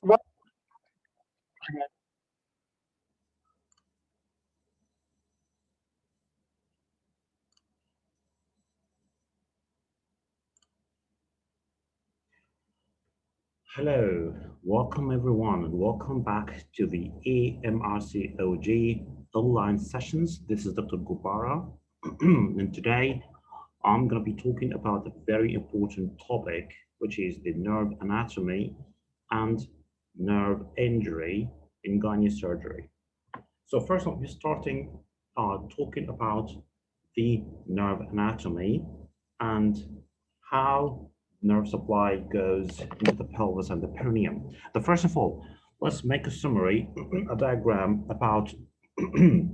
Well, Hello, welcome everyone, and welcome back to the AMRCOG online sessions. This is Dr. Gubara, and today I'm going to be talking about a very important topic, which is the nerve anatomy and nerve injury in gynae surgery. So first, I'll be starting talking about the nerve anatomy and how nerve supply goes into the pelvis and the perineum. But first of all, let's make a summary, a diagram about the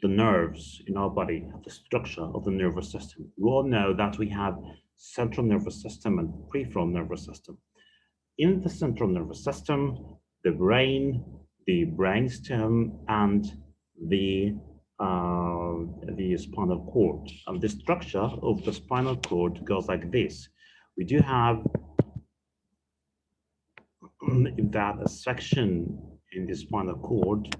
nerves in our body, the structure of the nervous system. We all know that we have central nervous system and peripheral nervous system. In the central nervous system, the brainstem, and the spinal cord. And the structure of the spinal cord goes like this. We do have that a section in the spinal cord.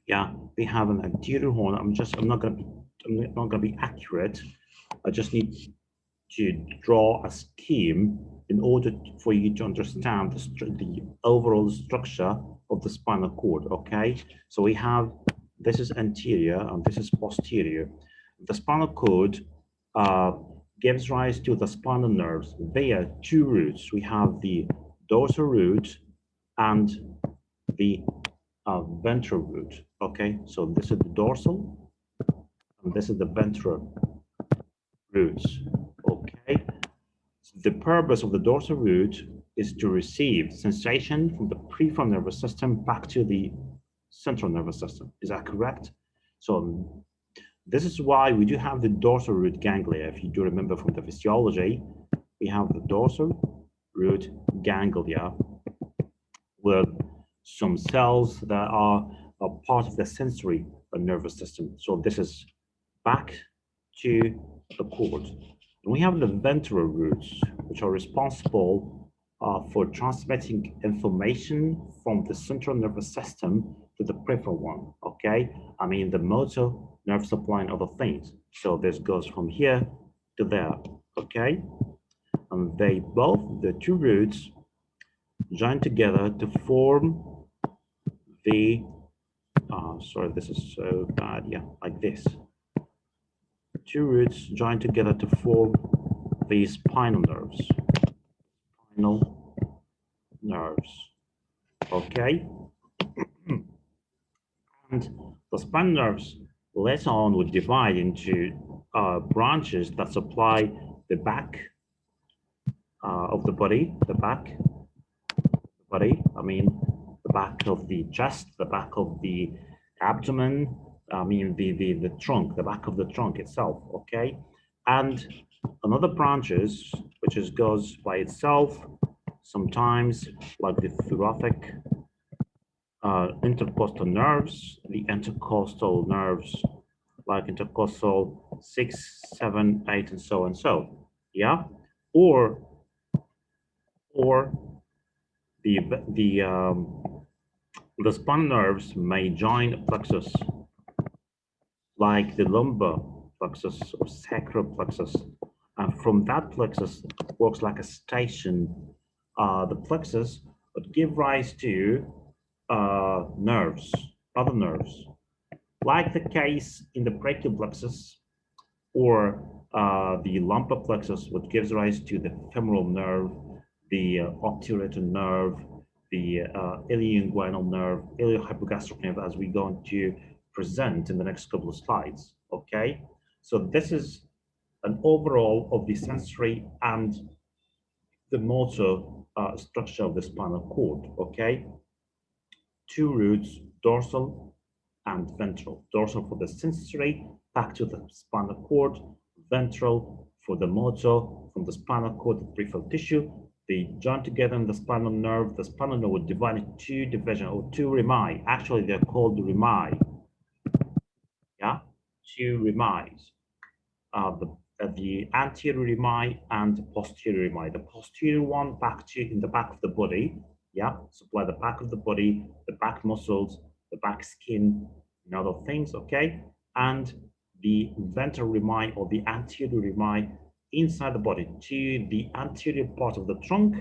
Yeah, we have an anterior horn. I'm not gonna be accurate. I just need to draw a scheme in order for you to understand the overall structure of the spinal cord, okay? So we have, this is anterior and this is posterior. The spinal cord gives rise to the spinal nerves via two roots. We have the dorsal root and the ventral root, okay? So this is the dorsal and this is the ventral roots, okay? The purpose of the dorsal root is to receive sensation from the peripheral nervous system back to the central nervous system. Is that correct? So this is why we do have the dorsal root ganglia. If you do remember from the physiology, we have the dorsal root ganglia with some cells that are a part of the sensory nervous system. So this is back to the cord. And we have the ventral roots, which are responsible for transmitting information from the central nervous system to the peripheral one, okay? I mean, the motor nerve supply and other things. So this goes from here to there, okay? And they both, the two roots, join together to form the, sorry, this is so bad, yeah, like this. Two roots join together to form the spinal nerves. Spinal nerves, okay? And the spinal nerves later on would divide into branches that supply the back of the body, I mean, the back of the chest, the back of the abdomen, I mean, the trunk, the back of the trunk itself, okay? And another branches, which goes by itself, sometimes like the thoracic intercostal nerves, the intercostal nerves, like intercostal 6, 7, 8, and so and so, yeah? Or the the spinal nerves may join a plexus, like the lumbar plexus or sacral plexus. And from that plexus works like a station. The plexus would give rise to nerves, other nerves, like the case in the brachial plexus or the lumbar plexus, which gives rise to the femoral nerve, the obturator nerve, the ilioinguinal nerve, iliohypogastric nerve, as we're going to present in the next couple of slides, okay? So this is an overall of the sensory and the motor structure of the spinal cord, okay? Two roots, dorsal and ventral. Dorsal for the sensory, back to the spinal cord, ventral for the motor, from the spinal cord to the peripheral tissue. They join together in the spinal nerve. The spinal nerve would divide into two divisions, or two rami. Actually, they're called rami. Yeah, two ramis. the anterior rami and posterior rami. The posterior one back to in the back of the body, yeah, supply the back of the body, the back muscles, the back skin, and other things, okay? And the ventral rami or the anterior rami inside the body to the anterior part of the trunk,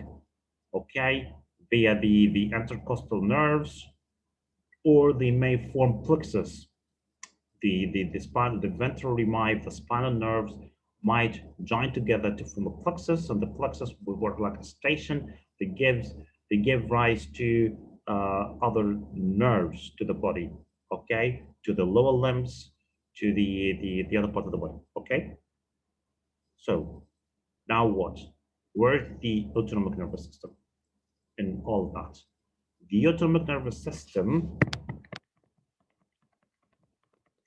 okay, via the intercostal nerves, or they may form plexus. The spinal, the ventral rami, the spinal nerves might join together to form a plexus, and the plexus will work like a station that give rise to other nerves to the body, okay, to the lower limbs, to the other part of the body, okay. So now what? Where's the autonomic nervous system in all of that? The autonomic nervous system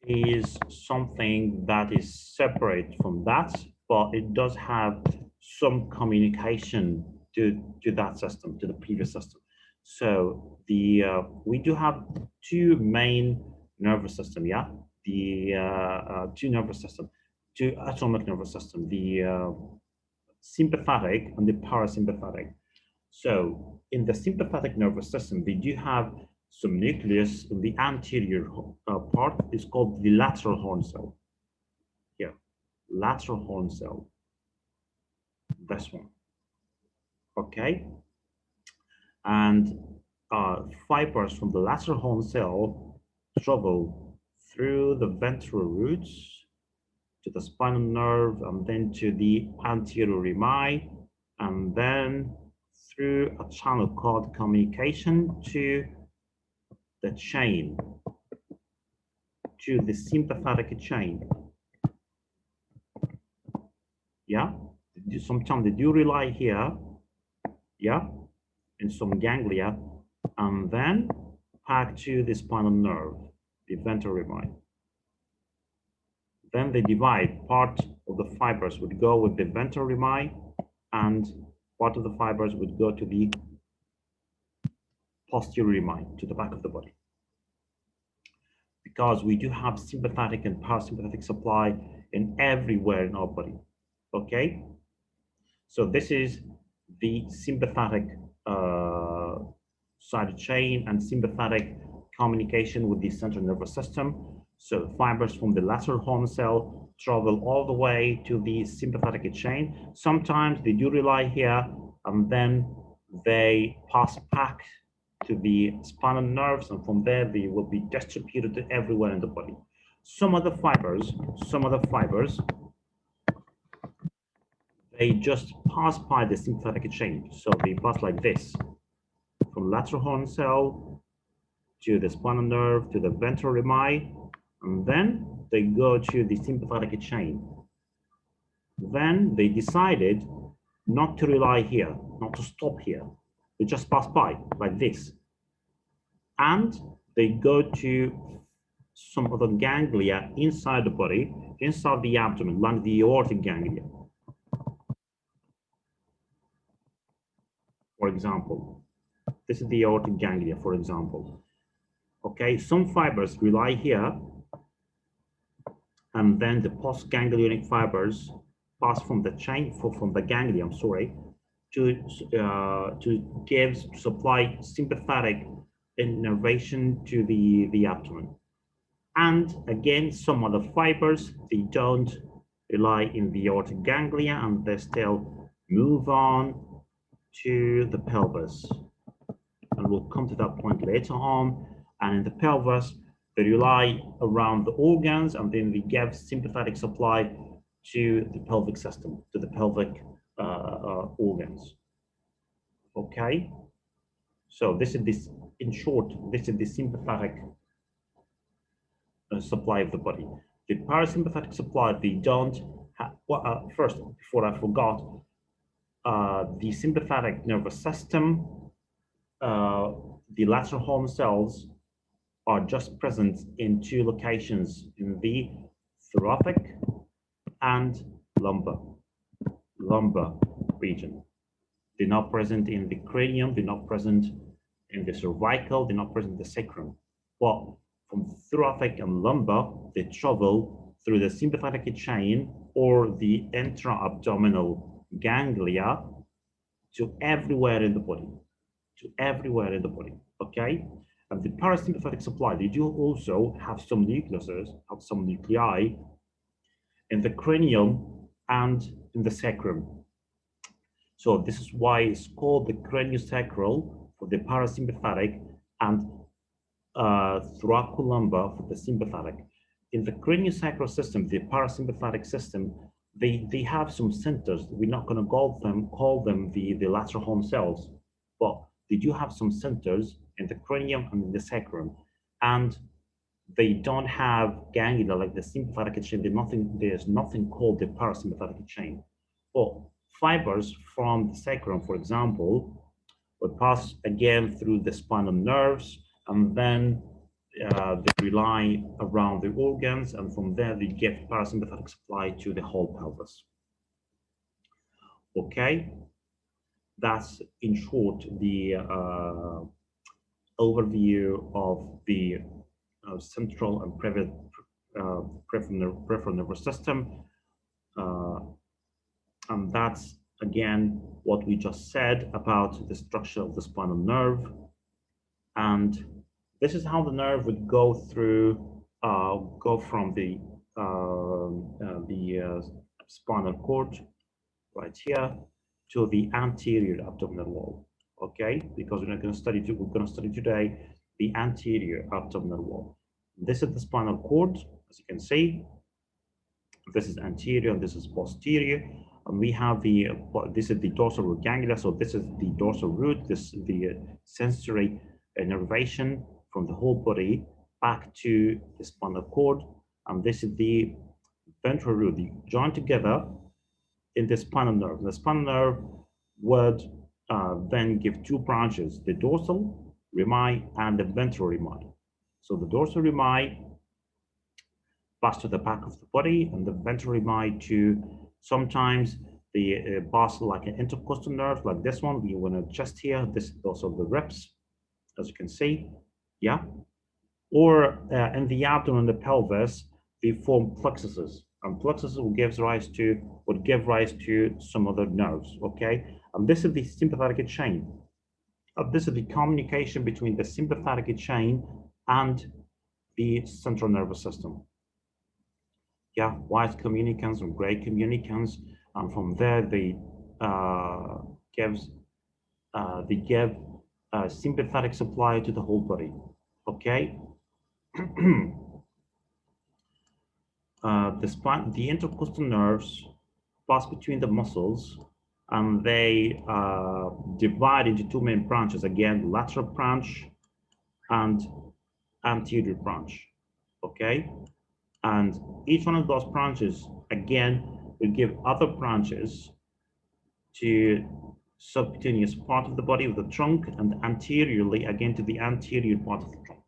is something that is separate from that, but it does have some communication to that system, to the previous system. So we do have two main nervous system, yeah, the two nervous system, two autonomic nervous system, the sympathetic and the parasympathetic. So in the sympathetic nervous system, they do have some nucleus in the anterior part is called the lateral horn cell. Here, lateral horn cell. This one. Okay. And fibers from the lateral horn cell travel through the ventral roots to the spinal nerve and then to the anterior rami, and then through a channel called communication to the chain, to the sympathetic chain. Yeah, sometimes they do rely here, yeah, in some ganglia, and then back to the spinal nerve, the ventral rami. Then they divide. Part of the fibers would go with the ventral rami, and part of the fibers would go to the posterior rami, to the back of the body. Because we do have sympathetic and parasympathetic supply in everywhere in our body, okay? So this is the sympathetic side chain and sympathetic communication with the central nervous system. So fibers from the lateral horn cell travel all the way to the sympathetic chain. Sometimes they do rely here, and then they pass back to the spinal nerves, and from there they will be distributed to everywhere in the body. Some other fibers, they just pass by the sympathetic chain. So they pass like this, from lateral horn cell to the spinal nerve to the ventral rami, and then they go to the sympathetic chain. Then they decided not to rely here, not to stop here. They just pass by like this. And they go to some other ganglia inside the body, inside the abdomen, like the aortic ganglia. For example, this is the aortic ganglia, for example. Okay, some fibers rely here, and then the postganglionic fibers pass from the chain, from the ganglia, I'm sorry, to supply sympathetic innervation to the abdomen. And again, some other fibers, they don't rely in the aortic ganglia, and they still move on to the pelvis. And we'll come to that point later on. And in the pelvis, they rely around the organs, and then we give sympathetic supply to the pelvic system, to the pelvic organs. Okay, so this is this, in short, this is the sympathetic supply of the body. The parasympathetic supply, they don't have, well, first, before I forgot, the sympathetic nervous system, the lateral horn cells are just present in two locations, in the thoracic and lumbar region. They're not present in the cranium, they're not present in the cervical, they're not present in the sacrum. But from thoracic and lumbar, they travel through the sympathetic chain or the intra-abdominal ganglia to everywhere in the body, okay? And the parasympathetic supply, they do also have some nuclei in the cranium and in the sacrum. So this is why it's called the craniosacral for the parasympathetic and thoracolumbar for the sympathetic. In the craniosacral system, the parasympathetic system, they have some centers. We're not going to call them the lateral horn cells, but they do have some centers in the cranium and in the sacrum, and they don't have ganglia like the sympathetic chain. There's nothing called the parasympathetic chain. But fibers from the sacrum, for example, would pass again through the spinal nerves, and then they rely around the organs, and from there they give parasympathetic supply to the whole pelvis. Okay, that's in short the overview of the central and peripheral nervous system, and that's again what we just said about the structure of the spinal nerve. And this is how the nerve would go through, go from the spinal cord right here to the anterior abdominal wall. Okay, because we're going to study today the anterior abdominal wall. This is the spinal cord, as you can see. This is anterior and this is posterior. And we have this is the dorsal root ganglia. So this is the dorsal root, this is the sensory innervation from the whole body back to the spinal cord. And this is the ventral root, they join together in the spinal nerve. The spinal nerve would then give two branches, the dorsal rami and the ventral rami. So the dorsal rami pass to the back of the body, and the ventral rami to sometimes the pass like an intercostal nerve, like this one. We want to just here. This is also the ribs, as you can see, yeah. Or in the abdomen, the pelvis, they form plexuses, and plexuses would give rise to some other nerves. Okay, and this is the sympathetic chain. This is the communication between the sympathetic chain and the central nervous system. Yeah, white communicants and gray communicants, and from there they give sympathetic supply to the whole body. Okay. The intercostal nerves pass between the muscles, and they divide into two main branches. Again, lateral branch and anterior branch. Okay. And each one of those branches, again, will give other branches to subcutaneous part of the body of the trunk, and anteriorly, again, to the anterior part of the trunk.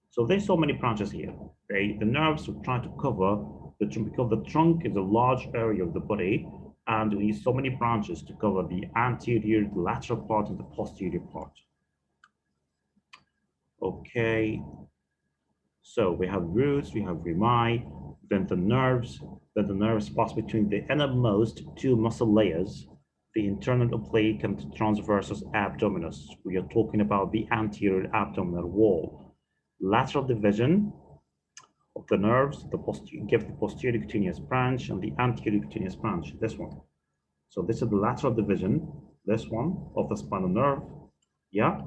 So there's so many branches here. The nerves will try to cover the trunk, because the trunk is a large area of the body, and we need so many branches to cover the anterior, the lateral part, and the posterior part. Okay. So we have roots, we have rami, then the nerves pass between the innermost two muscle layers, the internal oblique and the transversus abdominis. We are talking about the anterior abdominal wall. Lateral division of the nerves, give the posterior cutaneous branch and the anterior cutaneous branch, this one. So this is the lateral division, this one, of the spinal nerve, yeah?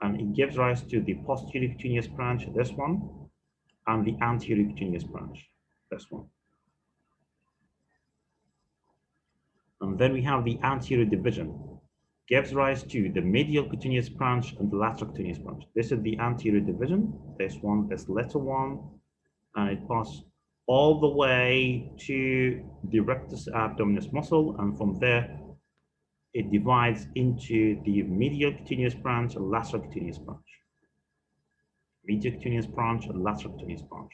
And it gives rise to the posterior cutaneous branch, this one, and the anterior cutaneous branch, this one. And then we have the anterior division, gives rise to the medial cutaneous branch and the lateral cutaneous branch. This is the anterior division, this one, this little one, and it passes all the way to the rectus abdominis muscle, and from there, it divides into the medial cutaneous branch and lateral cutaneous branch. Medial cutaneous branch and lateral cutaneous branch.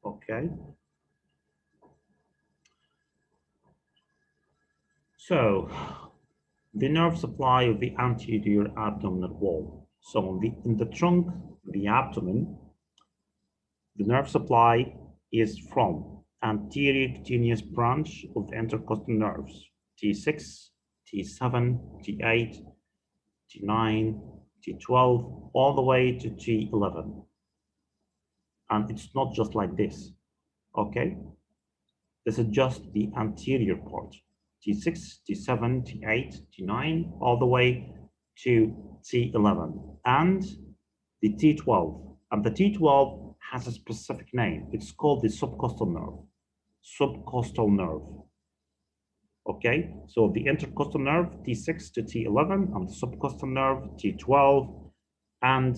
Okay. So, the nerve supply of the anterior abdominal wall. So in the trunk, the abdomen, the nerve supply is from anterior cutaneous branch of the intercostal nerves, T6, T7, T8, T9, T12, all the way to T11. And it's not just like this, okay? This is just the anterior part, T6, T7, T8, T9, all the way to T11, and the T12. And the T12 has a specific name. It's called the subcostal nerve. Subcostal nerve. Okay, so the intercostal nerve, T6 to T11, and the subcostal nerve, T12, and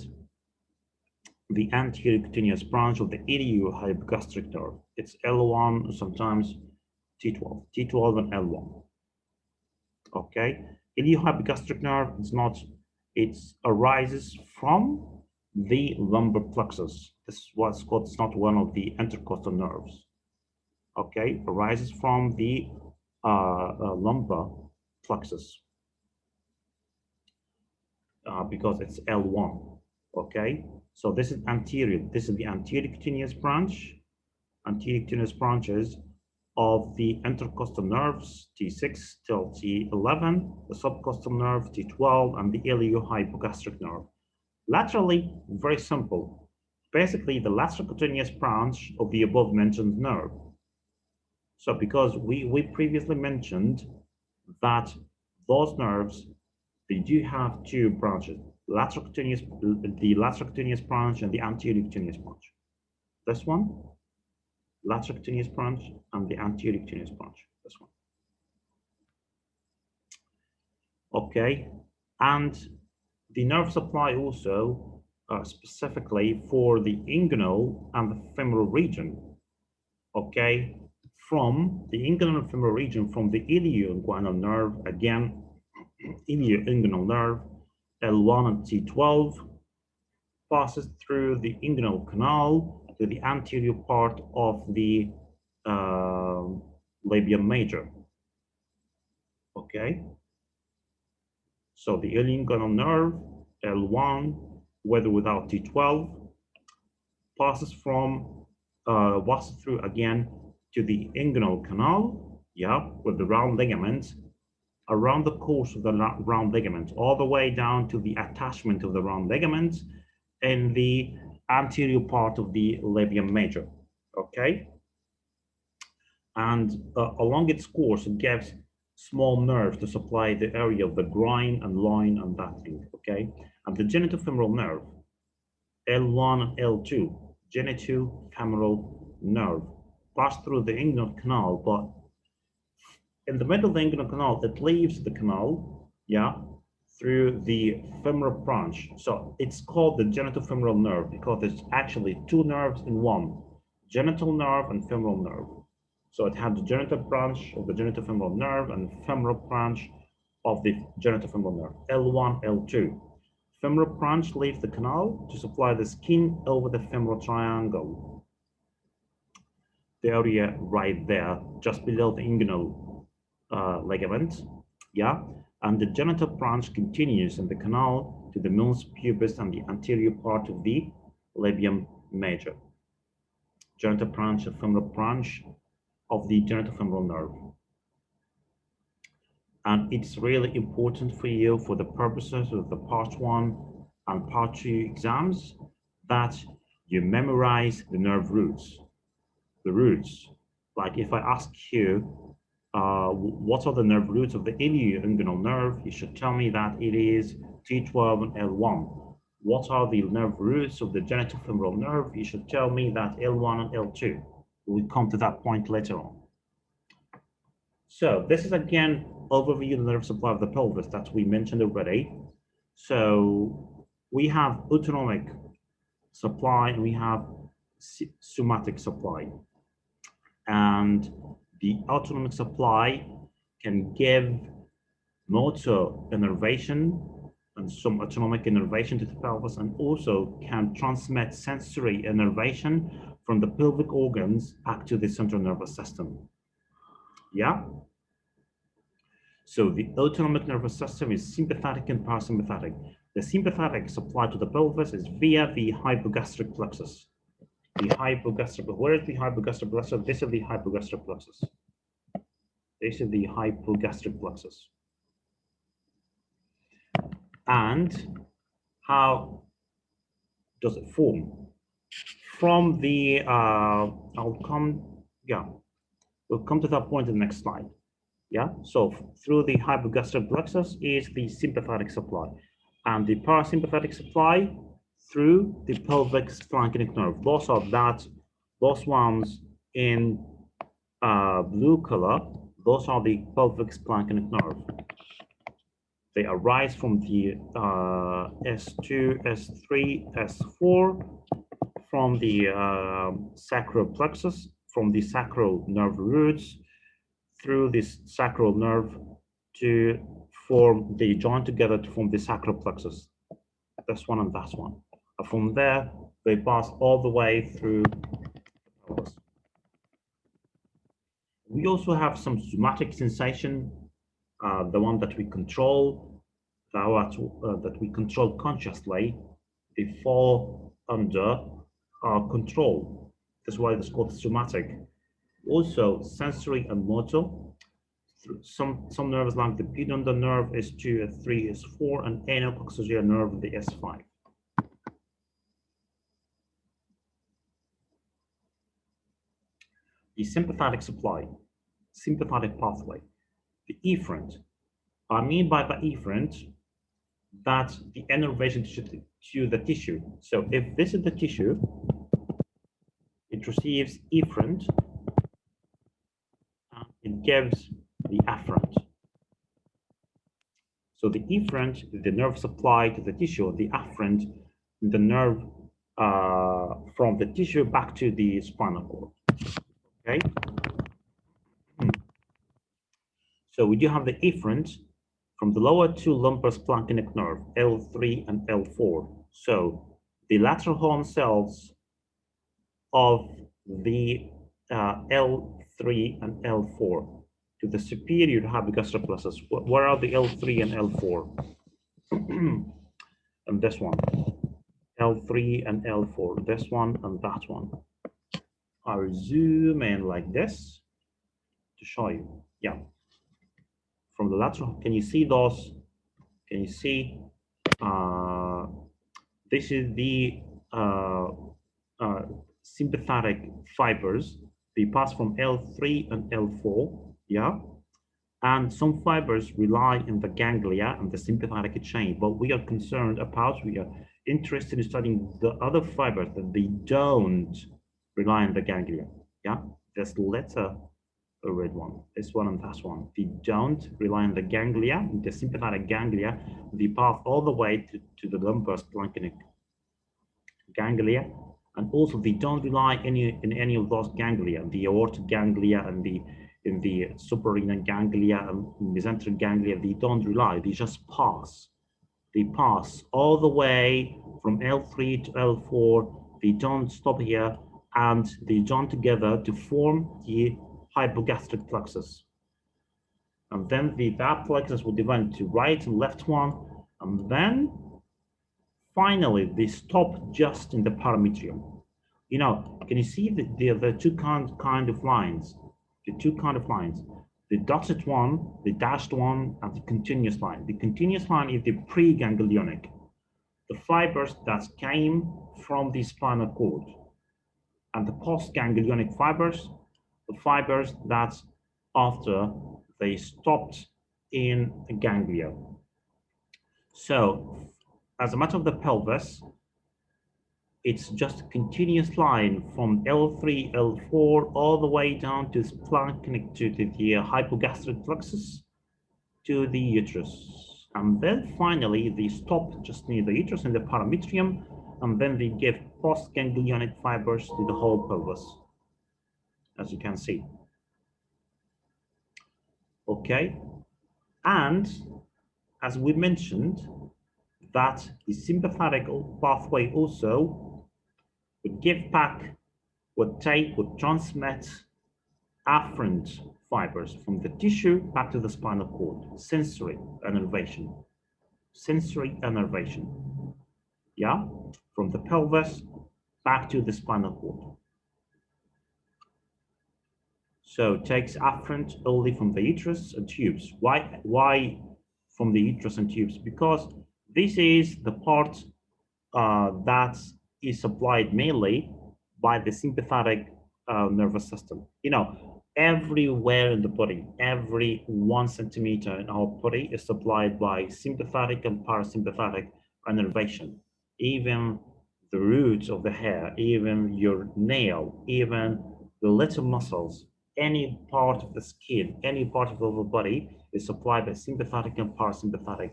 the anterior cutaneous branch of the iliohypogastric nerve. It's L1, sometimes T12, T12 and L1. Okay, iliohypogastric nerve is not, it arises from the lumbar plexus. This is what's called, it's not one of the intercostal nerves. Okay, arises from the lumbar plexus because it's L1. Okay, so this is anterior. This is the anterior cutaneous branch, anterior cutaneous branches of the intercostal nerves, T6 till T11, the subcostal nerve, T12, and the iliohypogastric nerve. Laterally, very simple. Basically, the lateral cutaneous branch of the above mentioned nerve. So because we previously mentioned that those nerves, they do have two branches, the lateral cutaneous branch and the anterior cutaneous branch. This one, lateral cutaneous branch, and the anterior cutaneous branch, this one. Okay, and the nerve supply also specifically for the inguinal and the femoral region, okay, from the inguinal and femoral region, from the ilioinguinal nerve, again, ilioinguinal nerve, L1 and T12, passes through the inguinal canal to the anterior part of the labia major. Okay, so the ilioinguinal nerve, L1, with or without T12, passes through again to the inguinal canal, yeah, with the round ligament, around the course of the round ligament, all the way down to the attachment of the round ligament in the anterior part of the labia major, okay? And along its course, it gives small nerves to supply the area of the groin and loin and that thing, okay? And the genital femoral nerve, L1 and L2, genital femoral nerve, pass through the inguinal canal, but in the middle of the inguinal canal, it leaves the canal, yeah, through the femoral branch. So it's called the genital femoral nerve because there's actually two nerves in one, genital nerve and femoral nerve. So it has the genital branch of the genital femoral nerve and femoral branch of the genital femoral nerve, L1, L2. Femoral branch leaves the canal to supply the skin over the femoral triangle. The area right there, just below the inguinal ligament, yeah? And the genital branch continues in the canal to the mons pubis and the anterior part of the labium major. Genital branch and femoral branch of the genital femoral nerve. And it's really important for you, for the purposes of the part 1 and part 2 exams, that you memorize the nerve roots. The roots, like if I ask you, what are the nerve roots of the ilioinguinal nerve? You should tell me that it is T12 and L1. What are the nerve roots of the genital femoral nerve? You should tell me that L1 and L2. We'll come to that point later on. So this is again overview of the nerve supply of the pelvis that we mentioned already. So we have autonomic supply and we have somatic supply. And the autonomic supply can give motor innervation and some autonomic innervation to the pelvis, and also can transmit sensory innervation from the pelvic organs back to the central nervous system. Yeah? So the autonomic nervous system is sympathetic and parasympathetic. The sympathetic supply to the pelvis is via the hypogastric plexus. the hypogastric. Where is the hypogastric plexus? This is the hypogastric plexus. This is the hypogastric plexus. And how does it form? From the, we'll come to that point in the next slide. Yeah, so through the hypogastric plexus is the sympathetic supply, and the parasympathetic supply through the pelvic splanchenic nerve. Those ones in blue color, those are the pelvic splanchenic nerve. They arise from the S2, S3, S4, from the sacral plexus, from the sacral nerve roots, through this sacral nerve to form, they join together to form the sacral plexus. This one and that one. And from there, they pass all the way through the pelvis. We also have some somatic sensation, the one that we control, that we control consciously. They fall under our control. That's why it's called somatic. Also, sensory and motor. Some nerves like the Perineal Nerve, S2, S3, S4, and Intercostal Nerve, the S5. The sympathetic supply, sympathetic pathway, the efferent. I mean by the efferent that the innervation to the tissue. So if this is the tissue, it receives efferent, and it gives the afferent. So the efferent, the nerve supply to the tissue, the afferent, the nerve from the tissue back to the spinal cord. Okay. So we do have the efferent from the lower two lumbar splanchenic nerve, L3 and L4. So the lateral horn cells of the L3 and L4 to the superior hypogastric plexus. Where are the L3 and L4? And this one. L3 and L4. This one and that one. I'll zoom in like this to show you. Yeah. From the lateral, can you see those? Can you see? This is the sympathetic fibers. They pass from L3 and L4, yeah? And some fibers rely in the ganglia and the sympathetic chain, but we are concerned about, we are interested in studying the other fibers that they don't rely on the ganglia, yeah? This letter, a red one, this one and that one. They don't rely on the ganglia, the sympathetic ganglia. They pass all the way to the lumbar splanchenic ganglia. And also they don't rely in any of those ganglia, the aortic ganglia and in the suprarenal ganglia and mesenteric ganglia. They don't rely, they just pass. They pass all the way from L3 to L4. They don't stop here, and they join together to form the hypogastric plexus. And then that plexus will divide into right and left one, and then finally they stop just in the parametrium. You know, can you see the two kind of lines? The two kind of lines. The dotted one, the dashed one, and the continuous line. The continuous line is the preganglionic, the fibers that came from the spinal cord. And the postganglionic fibers, the fibers that after they stopped in the ganglia. So as a matter of the pelvis, it's just a continuous line from L3, L4, all the way down to splanchenic, to the hypogastric plexus, to the uterus. And then finally, they stop just near the uterus in the parametrium, and then they give postganglionic fibers to the whole pelvis, as you can see. Okay, and as we mentioned, that the sympathetic pathway also would give back, would transmit afferent fibers from the tissue back to the spinal cord. Sensory innervation. Sensory innervation. Yeah, from the pelvis back to the spinal cord. So it takes afferent only from the uterus and tubes. Why from the uterus and tubes? Because this is the part that is supplied mainly by the sympathetic nervous system. You know, everywhere in the body, every 1 centimeter in our body is supplied by sympathetic and parasympathetic innervation. Even the roots of the hair, even your nail, even the little muscles, any part of the skin, any part of our body is supplied by sympathetic and parasympathetic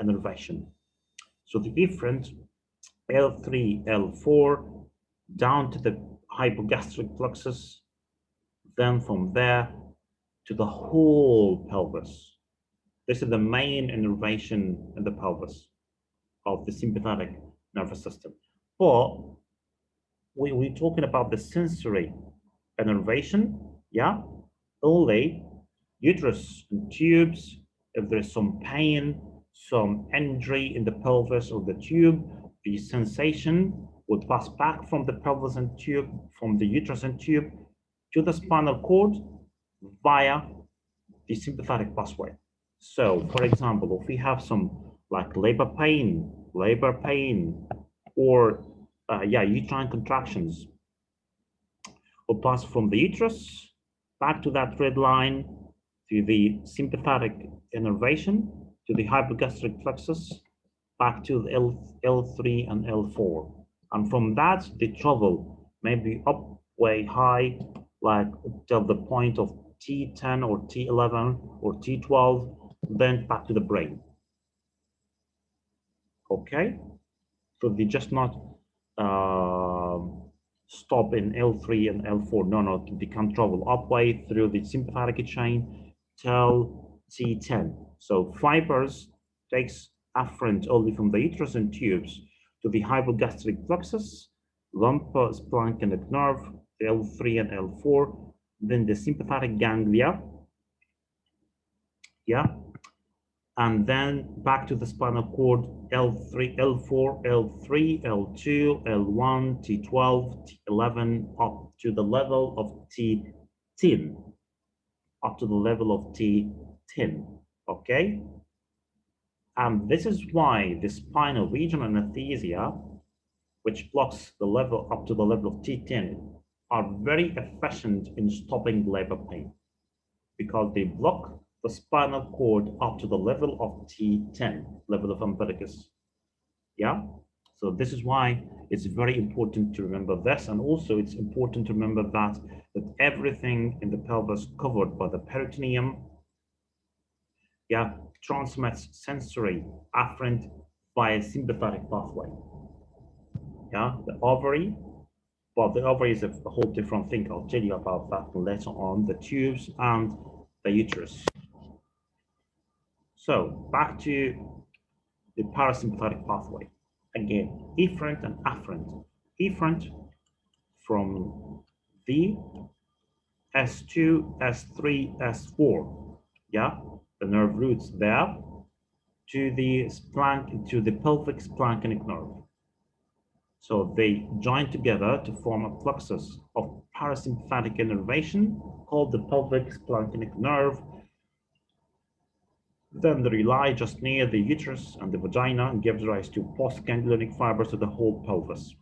innervation. So the efferent L3, L4, down to the hypogastric plexus, then from there to the whole pelvis. This is the main innervation in the pelvis of the sympathetic nervous system. But we're talking about the sensory innervation, yeah? Only uterus and tubes, if there's some pain, some injury in the pelvis or the tube, the sensation will pass back from the pelvis and tube, from the uterus and tube to the spinal cord via the sympathetic pathway. So, for example, if we have some like labor pain, or uterine contractions, will pass from the uterus back to that red line to the sympathetic innervation, to the hypogastric plexus, back to the L3 and L4. And from that, they travel maybe up way high, like till the point of T10 or T11 or T12, then back to the brain. Okay? So they just not stop in L3 and L4. No, they can travel upway through the sympathetic chain till T10. So fibers takes afferent only from the uterus and tubes to the hypogastric plexus, lumbar splanchenic nerve, L3 and L4, then the sympathetic ganglia, yeah, and then back to the spinal cord, L3, L4, L3, L2, L1, T12, T11, up to the level of T10, up to the level of T10, okay? And this is why the spinal regional anesthesia, which blocks the level up to the level of T10, are very efficient in stopping labor pain, because they block the spinal cord up to the level of T10, level of umbilicus. Yeah, so this is why it's very important to remember this, and also it's important to remember that everything in the pelvis covered by the peritoneum, yeah, transmits sensory afferent via sympathetic pathway. Yeah, the ovary. Well, the ovary is a whole different thing. I'll tell you about that later on. The tubes and the uterus. So back to the parasympathetic pathway. Again, efferent and afferent. Efferent from the S2, S3, S4. Yeah, the nerve roots there to the pelvic splanchenic nerve. So they join together to form a plexus of parasympathetic innervation called the pelvic splanchenic nerve. Then they lie just near the uterus and the vagina and gives rise to postganglionic fibers to the whole pelvis.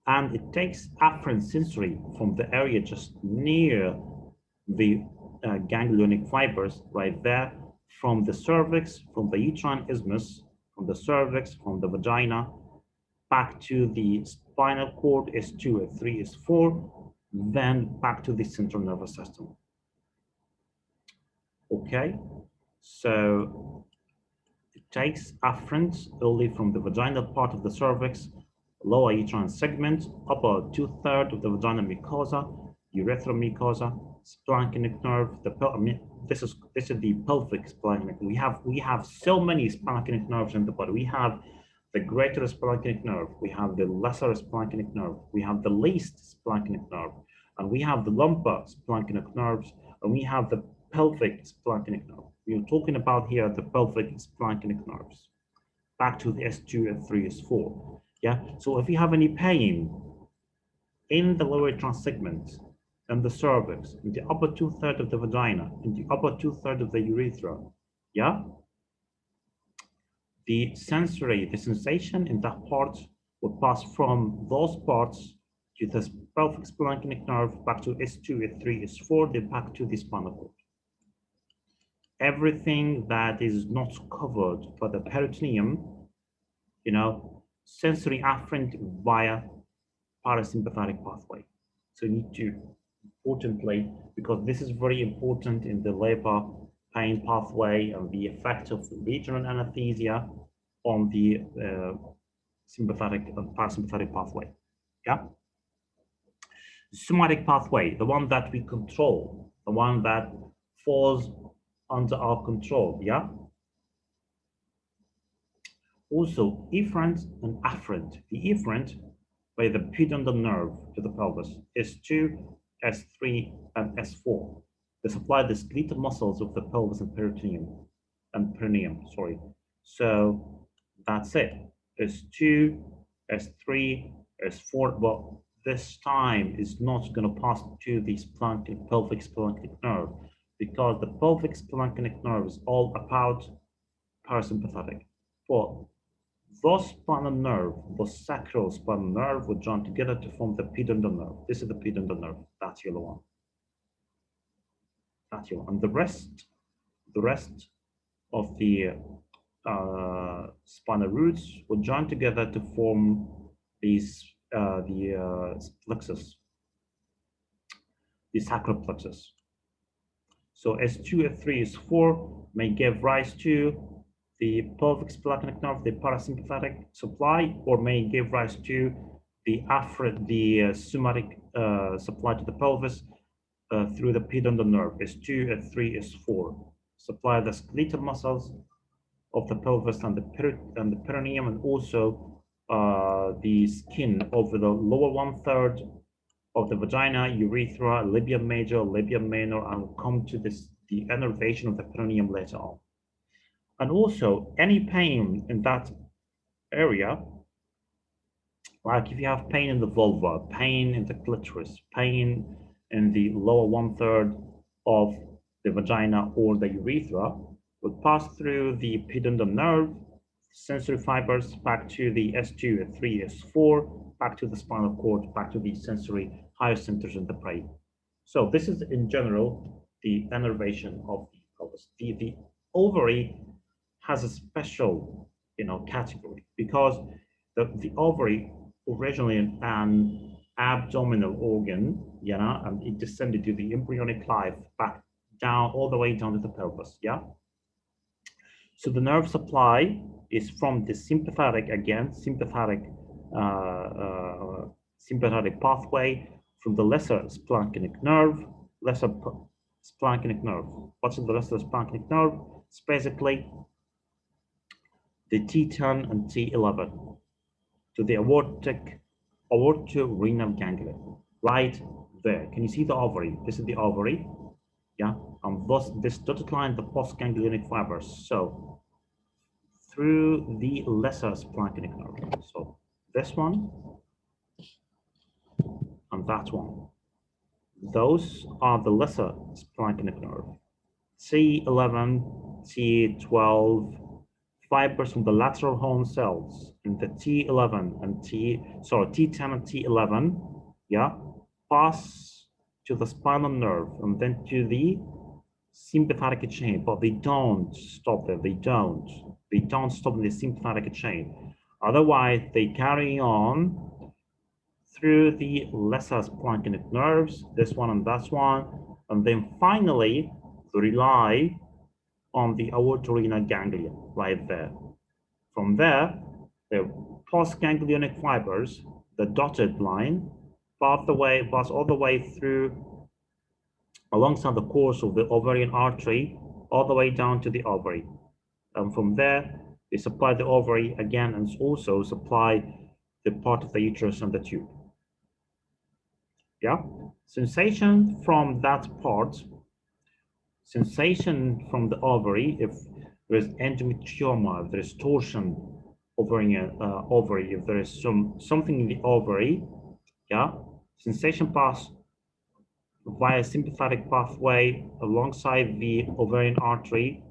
And it takes afferent sensory from the area just near the ganglionic fibers right there, from the cervix, from the uterine isthmus, from the cervix, from the vagina, back to the spinal cord, S2, S3, S4, then back to the central nervous system. Okay, so it takes afferent only from the vaginal part of the cervix, lower uterine segment, upper 2/3 of the vaginal mucosa, urethral mucosa, splanchenic nerve. This is the pelvic splanchenic. We have so many splanchenic nerves in the body. We have the greater splanchenic nerve, we have the lesser splanchenic nerve, we have the least splanchenic nerve, and we have the lumbar splanchenic nerves, and we have the pelvic splanchenic nerve. We're talking about here the pelvic splanchenic nerves. back to the S2, S3, S4. Yeah, so if you have any pain in the lower transsegment, and the cervix, in the upper two-thirds of the vagina, in the upper two-thirds of the urethra, yeah, the sensation in that part will pass from those parts to the pelvic splanchenic nerve, back to S2, S3, S4, then back to the spinal cord. Everything that is not covered by the peritoneum, you know, sensory afferent via parasympathetic pathway. So you need to, importantly, because this is very important in the labor pain pathway and the effect of regional anesthesia on the sympathetic and parasympathetic pathway. Yeah. Somatic pathway, the one that we control, the one that falls under our control. Yeah. Also, efferent and afferent. The efferent by the pudendal nerve to the pelvis, S2, S3, and S4. They supply the skeletal muscles of the pelvis and perineum, sorry. So that's it. S2, S3, S4, but this time is not going to pass to the pelvic splanchenic nerve, because the pelvic splanchenic nerve is all about parasympathetic. But those spinal nerve, those sacral spinal nerve were joined together to form the pudendal nerve. This is the pudendal nerve, that yellow one. That yellow. And the rest of the spinal roots were joined together to form these the plexus, the sacral plexus. So S2, S3, S4 may give rise to the pelvic splanchenic nerve, the parasympathetic supply, or may give rise to the somatic supply to the pelvis through the pudendal nerve, S2, S3, S4. Supply the skeletal muscles of the pelvis and the perineum, and also the skin over the lower one-third of the vagina, urethra, labia major, labia minor, and will come to the innervation of the perineum later on. And also, any pain in that area, like if you have pain in the vulva, pain in the clitoris, pain in the lower one-third of the vagina or the urethra, will pass through the pudendal nerve, sensory fibers back to the S2, S3, S4, back to the spinal cord, back to the sensory higher centers in the brain. So this is in general the innervation of the pelvis. The ovary has a special, category, because the ovary originally an abdominal organ, and it descended to the embryonic life back down all the way down to the pelvis, So the nerve supply is from the sympathetic pathway from the lesser splanchenic nerve. What's in the lesser splanchenic nerve? It's basically the T10 and T11 to the aortorenal ganglia, right there. Can you see the ovary? This is the ovary, and this dotted line, the postganglionic fibers. So through the lesser splanchenic nerve. So this one and that one. Those are the lesser splanchenic nerve. T11, T12, fibers from the lateral horn cells in the T11 and T10 and T11, pass to the spinal nerve and then to the sympathetic chain, but they don't stop there. They don't stop in the sympathetic chain. Otherwise, they carry on through the lesser splanchenic nerves, this one and that one, and then finally rely on the aortorenal ganglia right there. From there, the postganglionic fibers, the dotted line, pass all the way through alongside the course of the ovarian artery, all the way down to the ovary. And from there, they supply the ovary again and also supply the part of the uterus and the tube. Sensation from that part, sensation from the ovary, if there is endometrioma, if there is torsion, ovary, if there is something in the ovary, yeah, sensation pass via sympathetic pathway alongside the ovarian artery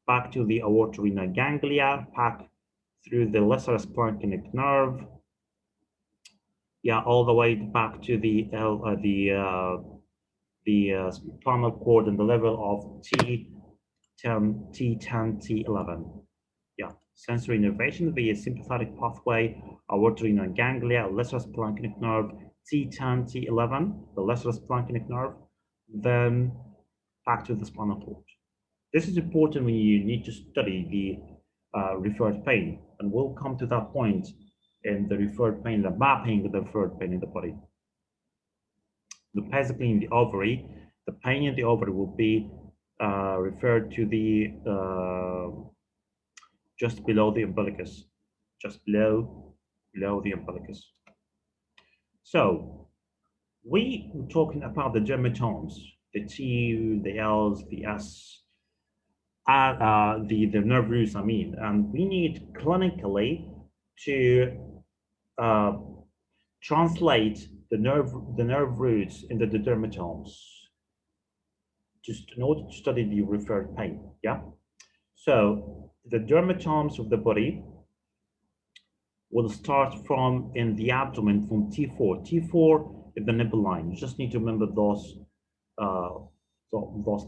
back to the aortorenal ganglia, back through the lesser splanchenic nerve, yeah, all the way back to the spinal cord and the level of T10, T11. Yeah, sensory innervation via sympathetic pathway, aortorenal ganglia, lesser splanchenic nerve, T10, T11, the lesser splanchenic nerve, then back to the spinal cord. This is important when you need to study the referred pain, and we'll come to that point in the referred pain, the mapping of the referred pain in the body. Basically, in the ovary, the pain in the ovary will be referred to the just below the umbilicus, just below the umbilicus. So we were talking about the dermatomes, the T, the L's, the S, the nerve roots, I mean, and we need clinically to translate the nerve roots into the dermatomes, just in order to study the referred pain. Yeah. So the dermatomes of the body will start from in the abdomen from T4. T4 is the nipple line. You just need to remember those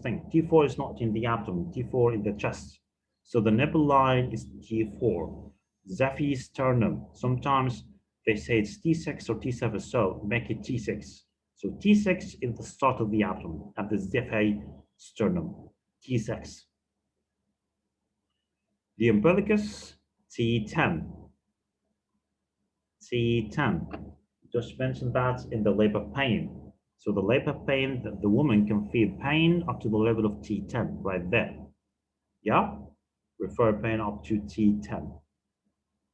things. T4 is not in the abdomen. T4 in the chest. So the nipple line is T4. Xiphi sternum. Sometimes they say it's T6 or T7, so make it T6. So T6 is the start of the abdomen at the Xiphi sternum. T6. The umbilicus, T10. T10. Just mentioned that in the labor pain. So the labor pain, the woman can feel pain up to the level of T10 right there. Yeah? Refer pain up to T10.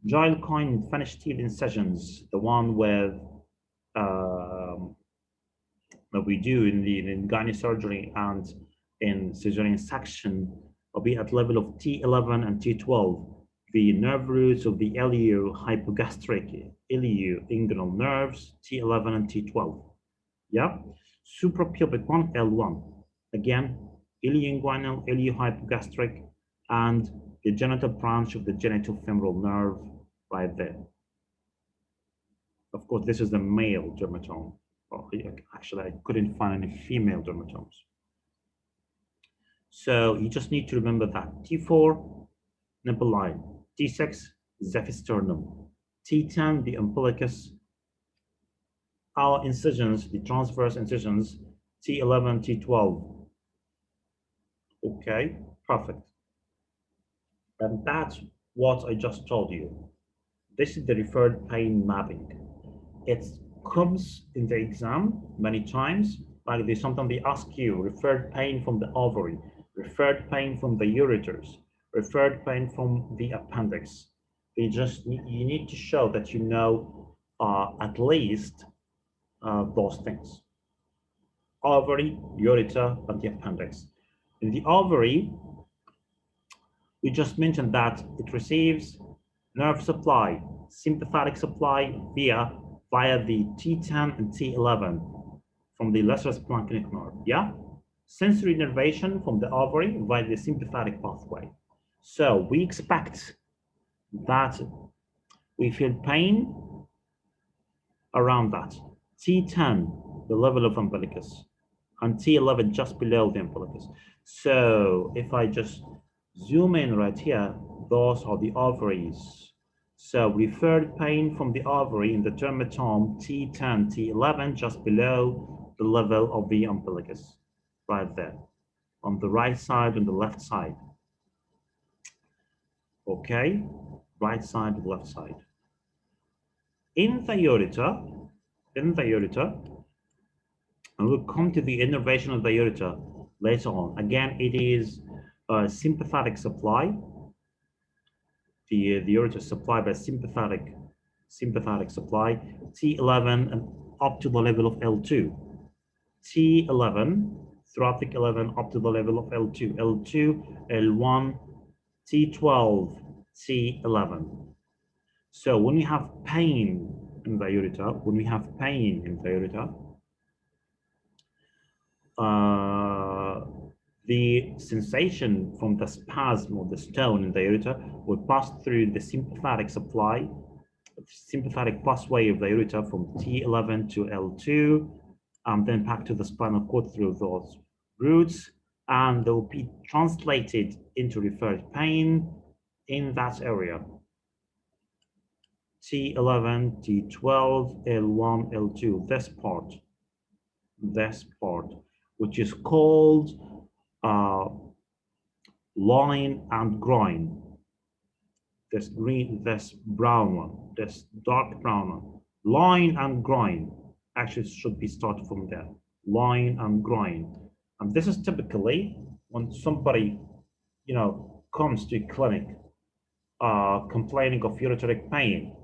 Gial coin finished teeth incisions, the one with that we do in gynae surgery and in cesarean section, will be at level of T11 and T12. The nerve roots of the ilio hypogastric ilioinguinal nerves, T11 and T12. Yeah, suprapubic one, L1. Again, ilioinguinal, iliohypogastric, and the genital branch of the genital femoral nerve right there. Of course, this is the male dermatome. Oh, actually, I couldn't find any female dermatomes. So you just need to remember that T4, nipple line, T6, Xiphi sternum, T10, the umbilicus, our incisions, the transverse incisions, T11, T12. Okay, perfect. And that's what I just told you. This is the referred pain mapping. It comes in the exam many times, like sometimes they ask you referred pain from the ovary, referred pain from the ureters, referred pain from the appendix. You need to show that you know at least those things. Ovary, ureter, and the appendix. In the ovary, we just mentioned that it receives nerve supply, sympathetic supply via the T10 and T11 from the lesser splanchenic nerve. Yeah, sensory innervation from the ovary via the sympathetic pathway. So we expect that we feel pain around that T10, the level of umbilicus, and T11 just below the umbilicus. So if I just zoom in right here, those are the ovaries. So referred pain from the ovary in the dermatome T10, T11, just below the level of the umbilicus, right there, on the right side and the left side. Okay, right side and left side. In the ureter, and we'll come to the innervation of the ureter later on. Again, it is a sympathetic supply. The ureter supplied by sympathetic supply, T11 and up to the level of L2. T11, thoracic 11 up to the level of L2, L2, L1, T12, T11. So when we have pain in the ureter, the sensation from the spasm of the stone in the ureter will pass through the sympathetic pathway of the ureter from T11 to L2, and then back to the spinal cord through those roots, and they will be translated into referred pain in that area. T11, T12, L1, L2, this part, which is called loin and groin. This green, this brown one, this dark brown one. Loin and groin actually should be started from there. Loin and groin. And this is typically when somebody, comes to a clinic complaining of ureteric pain.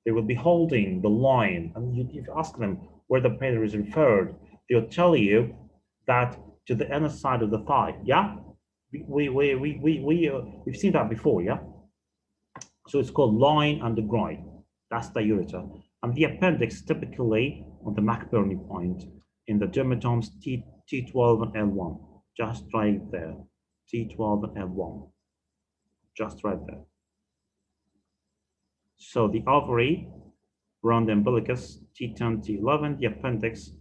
They will be holding the loin, and you ask them where the pain is referred. They'll tell you that to the inner side of the thigh. Yeah, we've seen that before. Yeah, so it's called loin and the groin. That's the ureter, and the appendix typically on the McBurney point in the dermatomes T12 and L1, just right there. T12 and L1, just right there. So the ovary around the umbilicus, T10, T11, the appendix,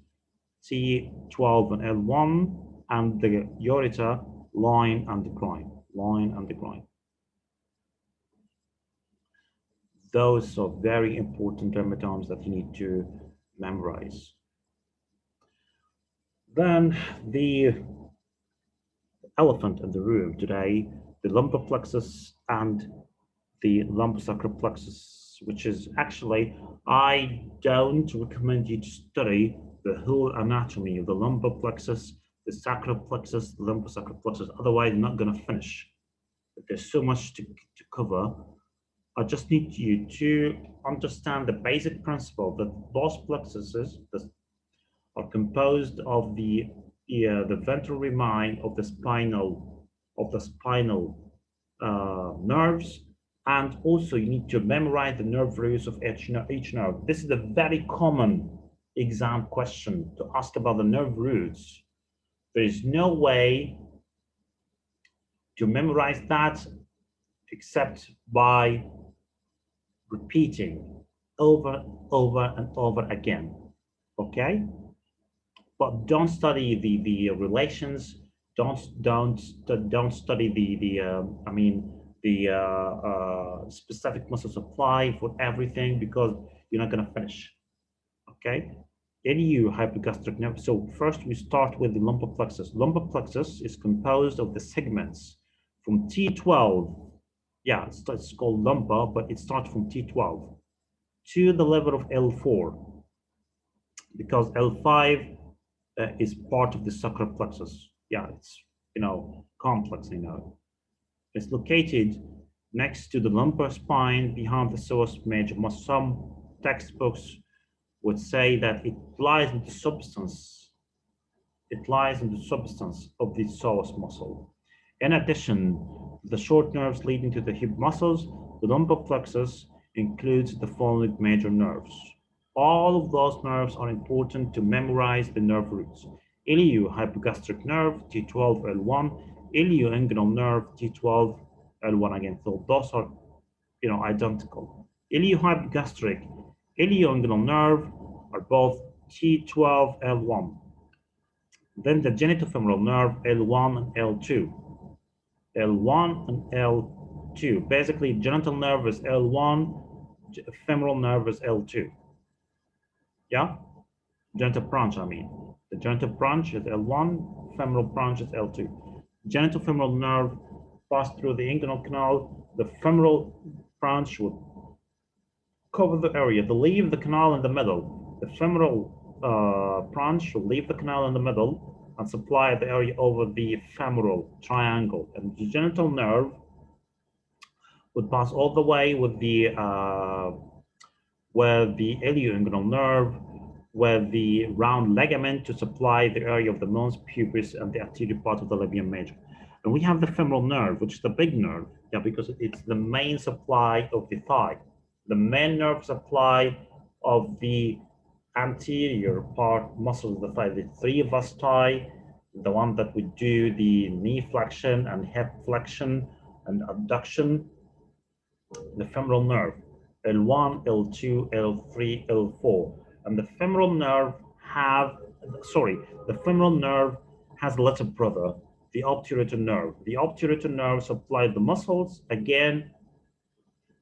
T12 and L1, and the ureter, loin and the groin, Those are very important dermatomes that you need to memorize. Then the elephant in the room today, the lumbar plexus and the lumbar sacral plexus, which is actually, I don't recommend you to study the whole anatomy of the lumbar plexus, the sacral plexus, the lumbar sacral plexus. Otherwise, you're not going to finish. There's so much to cover. I just need you to understand the basic principle that those plexuses are composed of the ventral rami of the spinal nerves. And also you need to memorize the nerve roots of each nerve. This is a very common exam question to ask about the nerve roots. There is no way to memorize that except by repeating over and over again, okay? But don't study the relations, don't study the specific muscle supply for everything, because you're not going to finish. Okay, NU hypogastric nerve. So first we start with the lumbar plexus. Lumbar plexus is composed of the segments from T12. Yeah, it's called lumbar, but it starts from T12 to the level of L4, because L5 is part of the sacral plexus. Yeah, it's complex. It's located next to the lumbar spine behind the psoas major. Some textbooks would say that it lies in the substance. It lies in the substance of the psoas muscle. In addition, the short nerves leading to the hip muscles, the lumbar plexus includes the following major nerves. All of those nerves are important to memorize the nerve roots. Ilio hypogastric nerve, T12, L1, ilioinguinal nerve, T12, L1 again. So those are, identical. Iliohypogastric, ilioinguinal nerve are both T12, L1. Then the genitofemoral nerve, L1 and L2. L1 and L2. Basically, genital nerve is L1, femoral nerve is L2. Yeah? Genital branch, I mean. The genital branch is L1, femoral branch is L2. Genital femoral nerve pass through the inguinal canal. The femoral branch would cover the area. They leave the canal in the middle. The femoral branch will leave the canal in the middle and supply the area over the femoral triangle. And the genital nerve would pass all the way with the where the ilioinguinal nerve, where the round ligament to supply the area of the mons pubis and the anterior part of the labia major. And we have the femoral nerve, which is the big nerve, yeah, because it's the main supply of the thigh. The main nerve supply of the anterior part muscle of the thigh, the three vasti, the one that we do the knee flexion and hip flexion and abduction, the femoral nerve, L1, L2, L3, L4. And the femoral nerve the femoral nerve has a little brother, the obturator nerve. The obturator nerve supplies the muscles, again,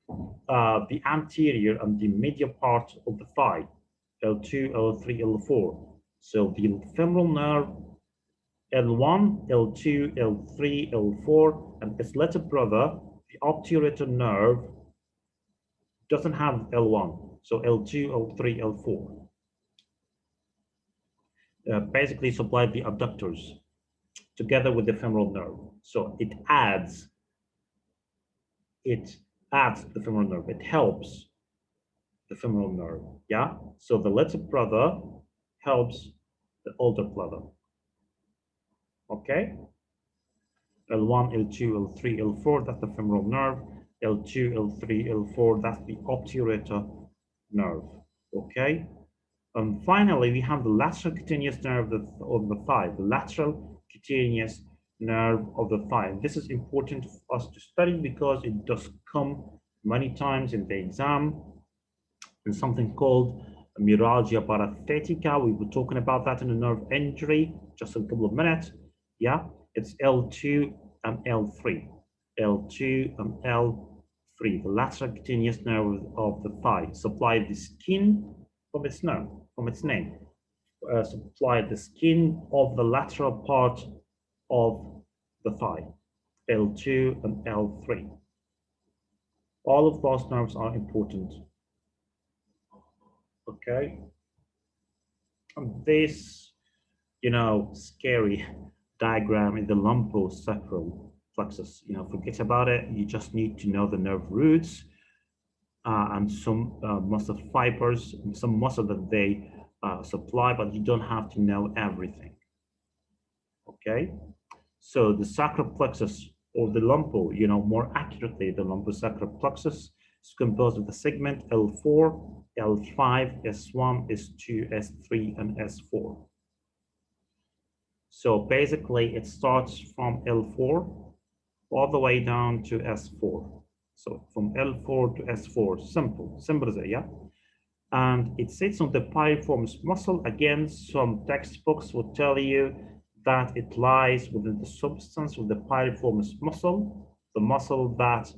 the anterior and the medial part of the thigh, L2, L3, L4. So the femoral nerve, L1, L2, L3, L4, and its little brother, the obturator nerve, doesn't have L1, so L2, L3, L4. Basically supply the abductors together with the femoral nerve. So it adds the femoral nerve. It helps the femoral nerve, yeah? So the little brother helps the older brother, okay? L1, L2, L3, L4, that's the femoral nerve. L2, L3, L4, that's the obturator nerve, okay? And finally, we have the lateral cutaneous nerve of the thigh, the lateral cutaneous nerve of the thigh. This is important for us to study because it does come many times in the exam in something called neuralgia parathetica. We were talking about that in a nerve injury just a couple of minutes. Yeah, it's L2 and L3. L2 and L3, the lateral cutaneous nerve of the thigh, supply the skin from its name, supply the skin of the lateral part of the thigh, L2 and L3. All of those nerves are important. Okay. And this, scary diagram in the lumbosacral plexus, forget about it. You just need to know the nerve roots and some muscle fibers and some muscle that they supply, but you don't have to know everything. Okay. So the sacral plexus or the lumbo, more accurately, the lumbosacral plexus is composed of the segment L4, L5, S1, S2, S3, and S4. So basically, it starts from L4 all the way down to S4. So from L4 to S4, simple as that, yeah? And it sits on the piriformis muscle. Again, some textbooks will tell you that it lies within the substance of the piriformis muscle, the muscle that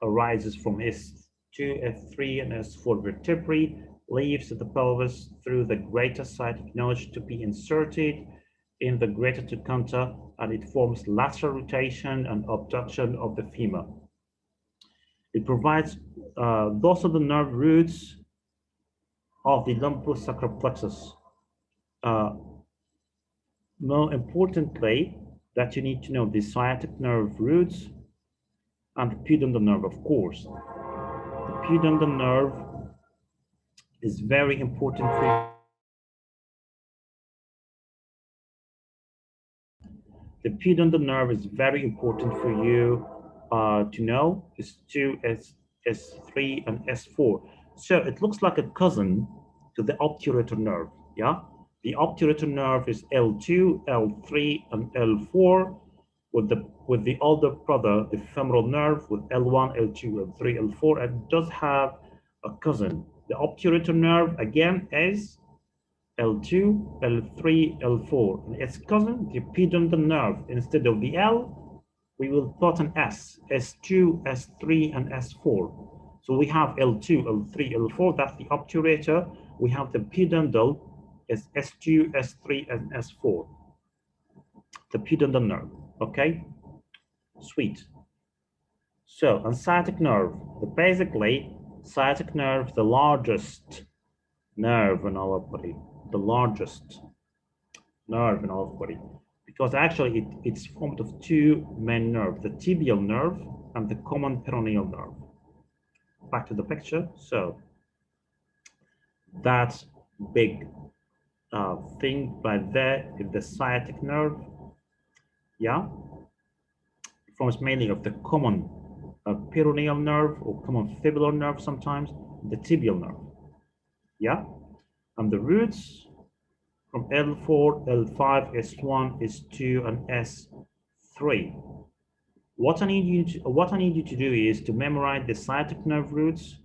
arises from S2, S3, and S4 vertebrae, leaves the pelvis through the greater sciatic notch to be inserted in the greater trochanter, and it forms lateral rotation and abduction of the femur. It provides those are the nerve roots of the lumbosacral plexus. More importantly, that you need to know the sciatic nerve roots and the pudendal nerve, of course. The pudendal nerve is very important for you. The pudendal nerve is very important for you to know. S2, S3, and S4. So it looks like a cousin to the obturator nerve, yeah? The obturator nerve is L2, L3, and L4 with the older brother, the femoral nerve with L1, L2, L3, L4, and does have a cousin. The obturator nerve again is L2, L3, L4. And its cousin, the pudendal nerve, instead of the L, we will put an S, S2, S3, and S4. So we have L2, L3, L4, that's the obturator. We have the pudendal is S2, S3, and S4. The pudendal nerve, okay? Sweet. So, on sciatic nerve, basically, sciatic nerve, the largest nerve in our body, the largest nerve in our body, because actually it's formed of two main nerves, the tibial nerve and the common peroneal nerve. Back to the picture. So, that big thing right there is the sciatic nerve. Yeah, it forms mainly of the common Perineal nerve, or common fibular nerve sometimes, the tibial nerve. Yeah, and the roots from L4, L5, S1, S2, and S3. What I need you to do is to memorize the sciatic nerve roots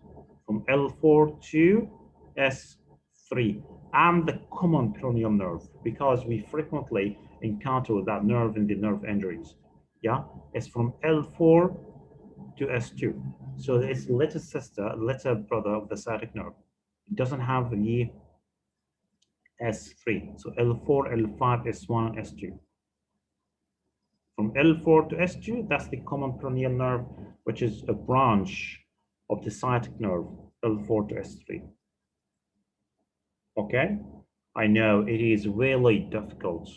from L4 to S3 and the common peroneal nerve, because we frequently encounter that nerve in the nerve injuries. Yeah, it's from L4 to S2. So it's little sister, little brother of the sciatic nerve. It doesn't have the S3. So L4, L5, S1, and S2. From L4 to S2, that's the common peroneal nerve, which is a branch of the sciatic nerve, L4 to S3. Okay? I know it is really difficult.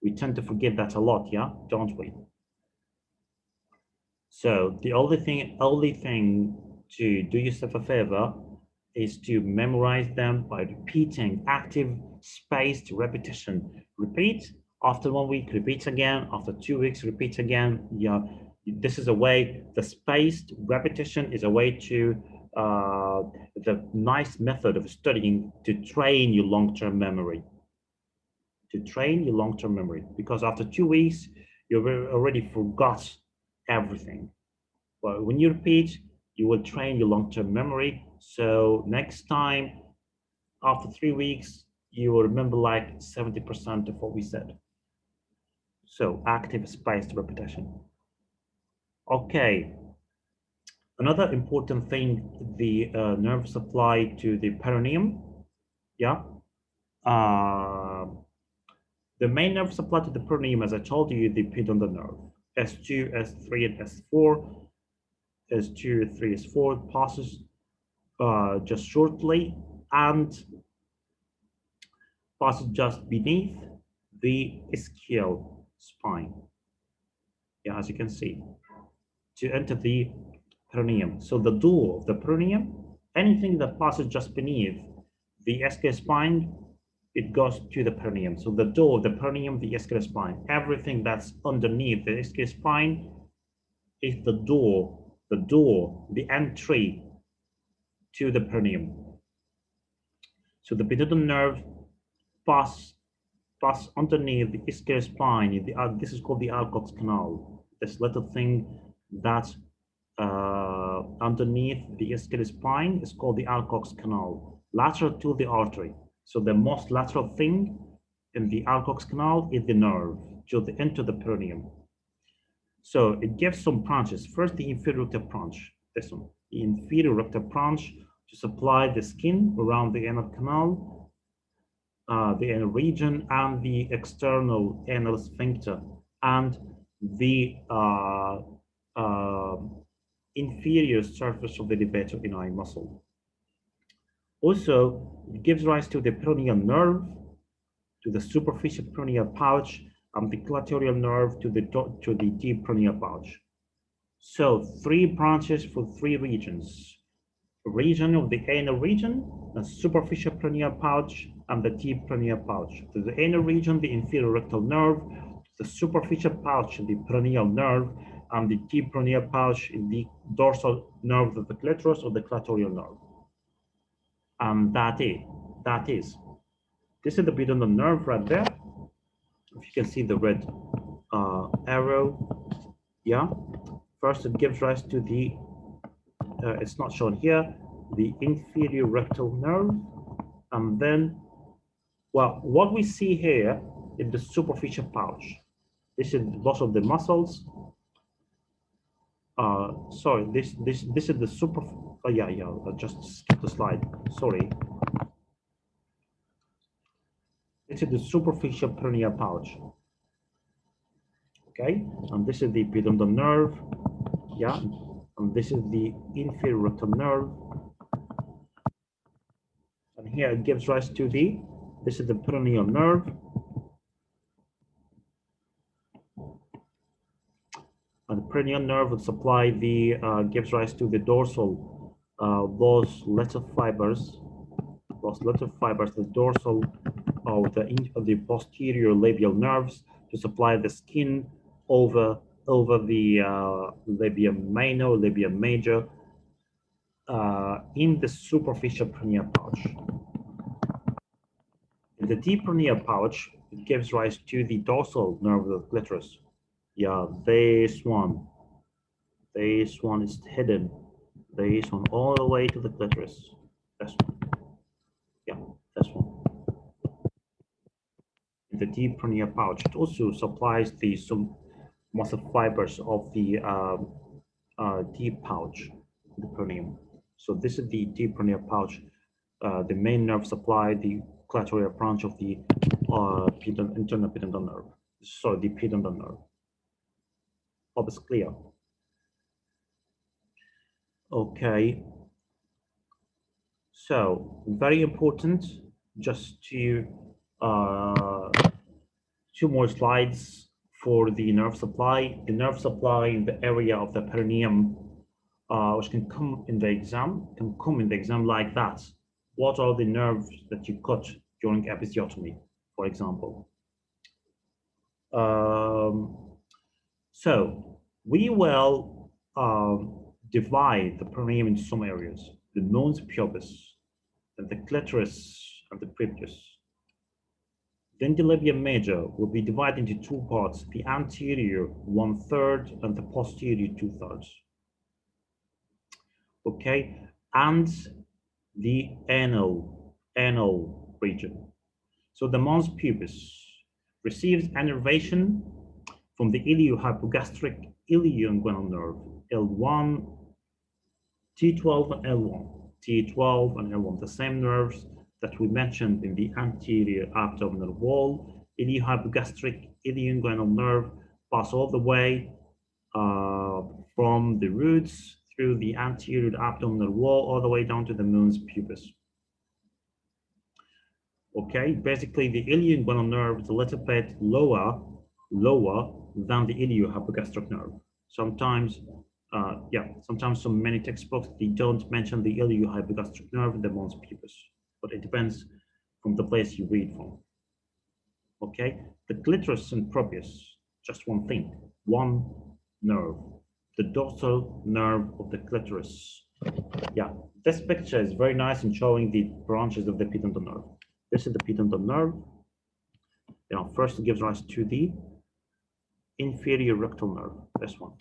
We tend to forget that a lot, yeah? Don't we? So the only thing to do yourself a favor is to memorize them by repeating active spaced repetition. Repeat after 1 week, repeat again. After 2 weeks, repeat again. Yeah, this is a way, the spaced repetition is a way to, the nice method of studying to train your long-term memory. To train your long-term memory, because after 2 weeks, you've already forgot everything. But when you repeat, you will train your long-term memory. So next time, after 3 weeks, you will remember like 70% of what we said. So active spaced repetition. Okay. Another important thing, the nerve supply to the perineum. Yeah. The main nerve supply to the perineum, as I told you, the Pudendal nerve. S2, S3, and S4. S2, 3, S4 passes just shortly and passes just beneath the ischial spine. Yeah, as you can see, to enter the perineum. So the door of the perineum, anything that passes just beneath the ischial spine, it goes to the perineum. So the door of the perineum, the ischial spine, everything that's underneath the ischial spine is the door, the entry to the perineum. So the pudendal nerve pass underneath the ischial spine. This is called the Alcock's canal. This little thing that's underneath the ischial spine is called the Alcock's canal, lateral to the artery. So the most lateral thing in the Alcock's canal is the nerve to enter the perineum. So it gives some branches. First, the inferior rectal branch, this one, the inferior rectal branch to supply the skin around the anal canal, the anal region, and the external anal sphincter, and the inferior surface of the levator ani muscle. Also, it gives rise to the peroneal nerve, to the superficial peroneal pouch, and the clitoral nerve to the deep peroneal pouch. So 3 branches for 3 regions. A region of the anal region, a superficial peroneal pouch, and the deep peroneal pouch. To the anal region, the inferior rectal nerve, the superficial pouch, the peroneal nerve, and the deep peroneal pouch in the dorsal nerve of the clitoris or the clitoral nerve. And this is the pudendal nerve right there. If you can see the red arrow, yeah. First, it gives rise to the, it's not shown here, the inferior rectal nerve, and then, well, what we see here is the superficial pouch. This is lots of the muscles. Sorry, this is the super. Oh yeah, I just skipped the slide. Sorry. This is the superficial peroneal pouch. Okay, and this is the pudendal nerve. Yeah, and this is the inferior rectal nerve. And here it gives rise to the, this is the peroneal nerve. And the perennial nerve would supply the, gives rise to the dorsal, those little fibers, the dorsal of the posterior labial nerves to supply the skin over over the labia minor, labia major, in the superficial perineal pouch. In the deep perineal pouch, it gives rise to the dorsal nerve of the clitoris. Yeah, this one is hidden. This one all the way to the clitoris. This one. Yeah, this one. In the deep perineal pouch, it also supplies some muscle fibers of the deep pouch, the perineum. So this is the deep perineal pouch. The main nerve supply the clitoral branch of the internal pudendal nerve. So the pudendal nerve. Hope it's clear. Okay. So very important. Just to 2 more slides for the nerve supply. The nerve supply in the area of the perineum, which can come in the exam, like that. What are the nerves that you cut during episiotomy, for example? So we will divide the perineum into some areas: the mons pubis, and the clitoris, and the prepuce. Then the labia major will be divided into 2 parts: the anterior 1/3 and the posterior 2/3. Okay, and the anal region. So the mons pubis receives innervation from the iliohypogastric ilioinguinal nerve, L1, T12 and L1, T12 and L1, the same nerves that we mentioned in the anterior abdominal wall. Iliohypogastric ilioinguinal nerve pass all the way from the roots through the anterior abdominal wall all the way down to the mons pubis. Okay, basically the ilioinguinal nerve is a little bit lower than the iliohypogastric nerve. Sometimes, sometimes so many textbooks, they don't mention the iliohypogastric nerve in the mons pubis, but it depends from the place you read from. Okay, the clitoris and prepuce, just one thing, one nerve, the dorsal nerve of the clitoris. Yeah, this picture is very nice in showing the branches of the pudendal nerve. This is the pudendal nerve. You know, first it gives rise to the inferior rectal nerve. This one,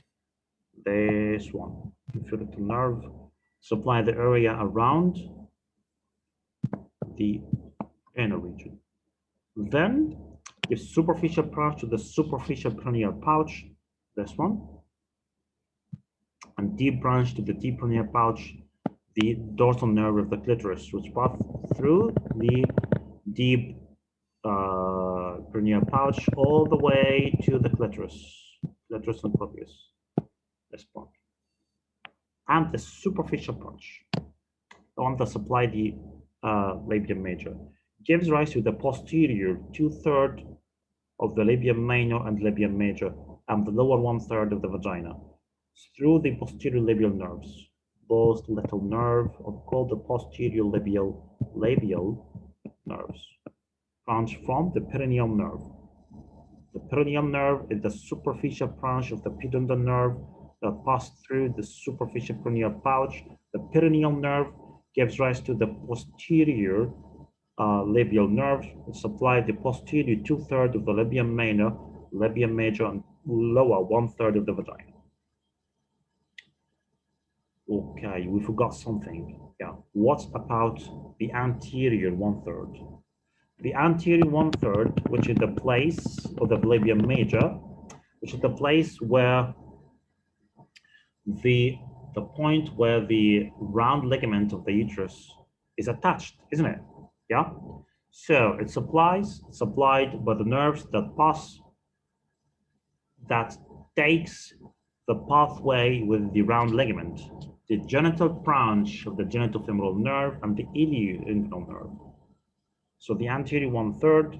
inferior rectal nerve, supply the area around the anal region. Then gives superficial branch to the superficial perineal pouch. This one, and deep branch to the deep perineal pouch, the dorsal nerve of the clitoris, which pass through the deep perineal pouch all the way to the clitoris and prepuce. This part, and the superficial branch, the one that supply the labia major, gives rise to the posterior 2/3 of the labia minor and labia major, and the lower 1/3 of the vagina, through the posterior labial nerves. Both little nerve are called the posterior labial nerves, branch from the perineal nerve. The perineal nerve is the superficial branch of the pudendal nerve that passes through the superficial perineal pouch. The perineal nerve gives rise to the posterior labial nerves, which supply the posterior 2/3 of the labia major, and lower 1/3 of the vagina. Okay, we forgot something. Yeah, what about the anterior 1/3? The anterior 1/3, which is the place of the labia major, which is the place where the point where the round ligament of the uterus is attached, isn't it? Yeah. So it's supplied by the nerves that takes the pathway with the round ligament, the genital branch of the genital femoral nerve and the ilioinguinal nerve. So the anterior 1/3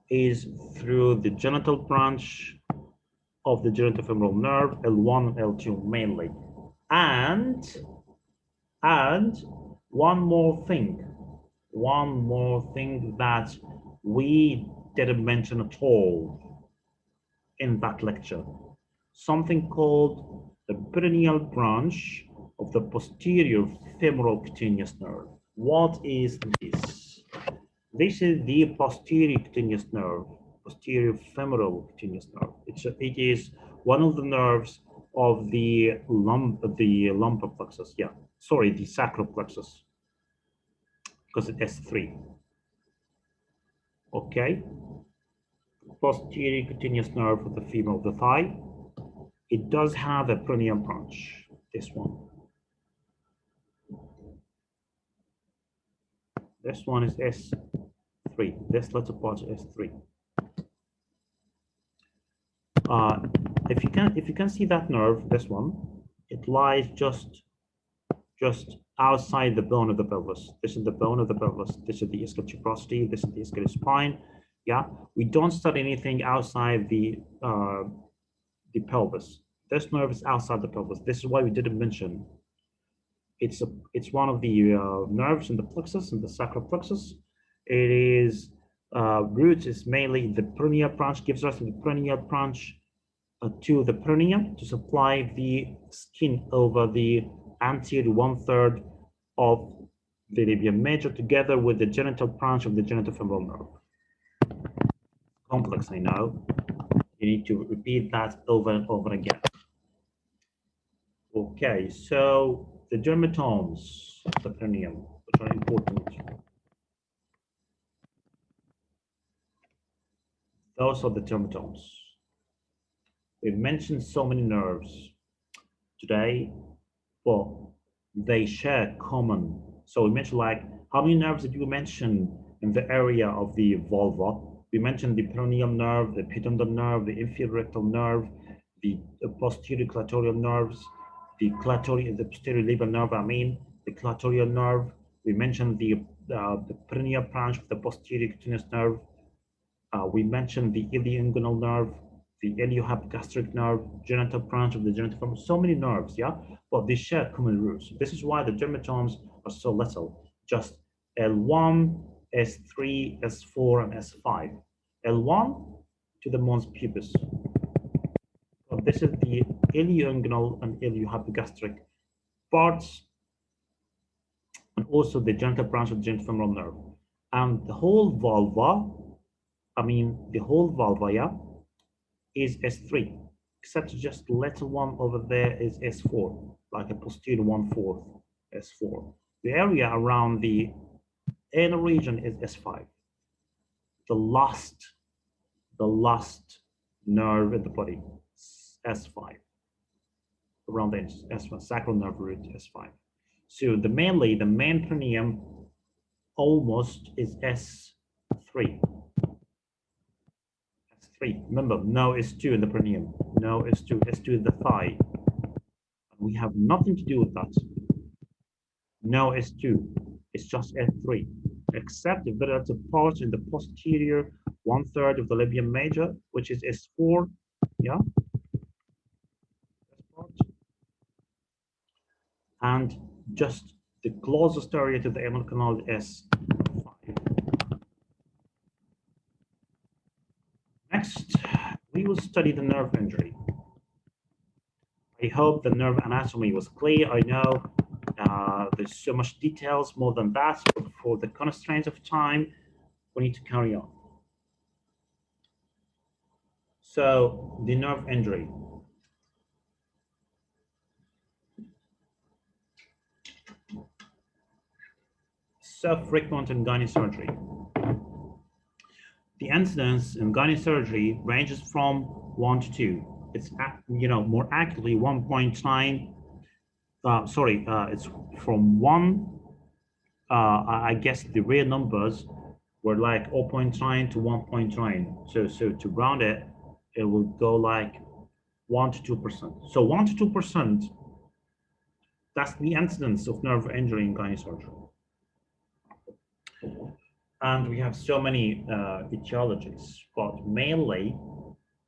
is through the genital branch of the genital femoral nerve, L1 and L2 mainly. And one more thing that we didn't mention at all. in that lecture. Something called the perennial branch of the posterior femoral cutaneous nerve. What is this? This is the posterior cutaneous nerve, posterior femoral cutaneous nerve. It is one of the nerves of the lumbar plexus. Yeah, sorry, the sacral plexus, because it's S3. Okay, posterior cutaneous nerve of the femur of the thigh. It does have a perennial branch. This one. This one is S3. This little part is S3. If you can see that nerve, this one, it lies just outside the bone of the pelvis. This is the bone of the pelvis. This is the ischial tuberosity. This is the ischial spine. Yeah, we don't study anything outside the pelvis. This nerve is outside the pelvis. This is why we didn't mention. It's one of the nerves in the plexus, in the sacral plexus. It is root is mainly the perennial branch, gives us the perennial branch to the perineum to supply the skin over the anterior 1/3 of the labia major, together with the genital branch of the genital femoral nerve. Complex, I know. You need to repeat that over and over again. Okay, so the dermatomes of the perineum, which are important. Those are the dermatomes. We've mentioned so many nerves today, but they share common. So we mentioned, like, how many nerves did you mention in the area of the vulva? We mentioned the perineal nerve, the pudendal nerve, the inferior rectal nerve, the posterior clitoral nerves, the posterior labial nerve, the clitoral nerve. We mentioned the perineal branch of the posterior cutaneous nerve. We mentioned the ilioinguinal nerve, the iliohypogastric nerve, genital branch of the genital femoral. So many nerves, yeah? But they share common roots. This is why the dermatomes are so little. Just L1, S3, S4, and S5. L1 to the mons pubis. So this is the ilioinguinal and iliohypogastric parts, and also the genital branch of the genital femoral nerve. And the whole vulva, yeah, is S3, except just the little one over there is S4, like a posterior 1/4 S4. The area around the anal region is S5. The last nerve in the body, S5. Around the S1, sacral nerve root, S5. So the main perineum almost is S3. Remember, no S2 in the perineum. No S2. S2 is the thigh. We have nothing to do with that. No S2. It's just S3. Except if there are parts in the posterior 1/3 of the labia major, which is S4. Yeah. And just the closest area to the anal canal is S5. Next, we will study the nerve injury. I hope the nerve anatomy was clear. I know there's so much details more than that, but for the constraints of time, we need to carry on. So the nerve injury. So frequent in gynae surgery. The incidence in gynae surgery ranges from 1 to 2. It's more accurately 1.9. It's from 1. I guess the real numbers were like 0.9 to 1.9. So to round it, it will go like 1 to 2%. So 1 to 2%, that's the incidence of nerve injury in gynae surgery. And we have so many etiologies, but mainly,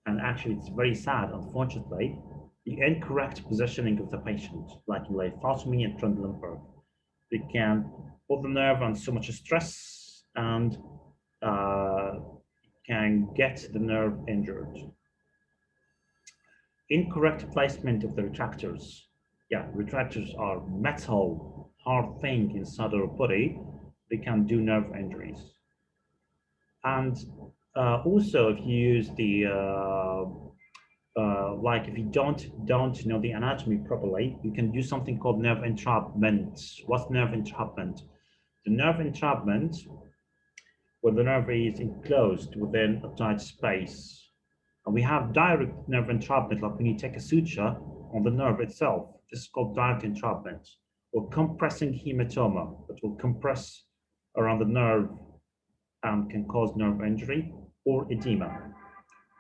and actually it's very sad, unfortunately, the incorrect positioning of the patient, like in lithotomy and Trendelenburg. We can put the nerve on so much stress and can get the nerve injured. Incorrect placement of the retractors. Yeah, retractors are metal, hard thing inside our body. They can do nerve injuries. And also, if you use the like if you don't know the anatomy properly, you can do something called nerve entrapment. What's nerve entrapment? The nerve entrapment, where the nerve is enclosed within a tight space. And we have direct nerve entrapment, like when you take a suture on the nerve itself. This is called direct entrapment, or compressing hematoma that will compress around the nerve and can cause nerve injury or edema,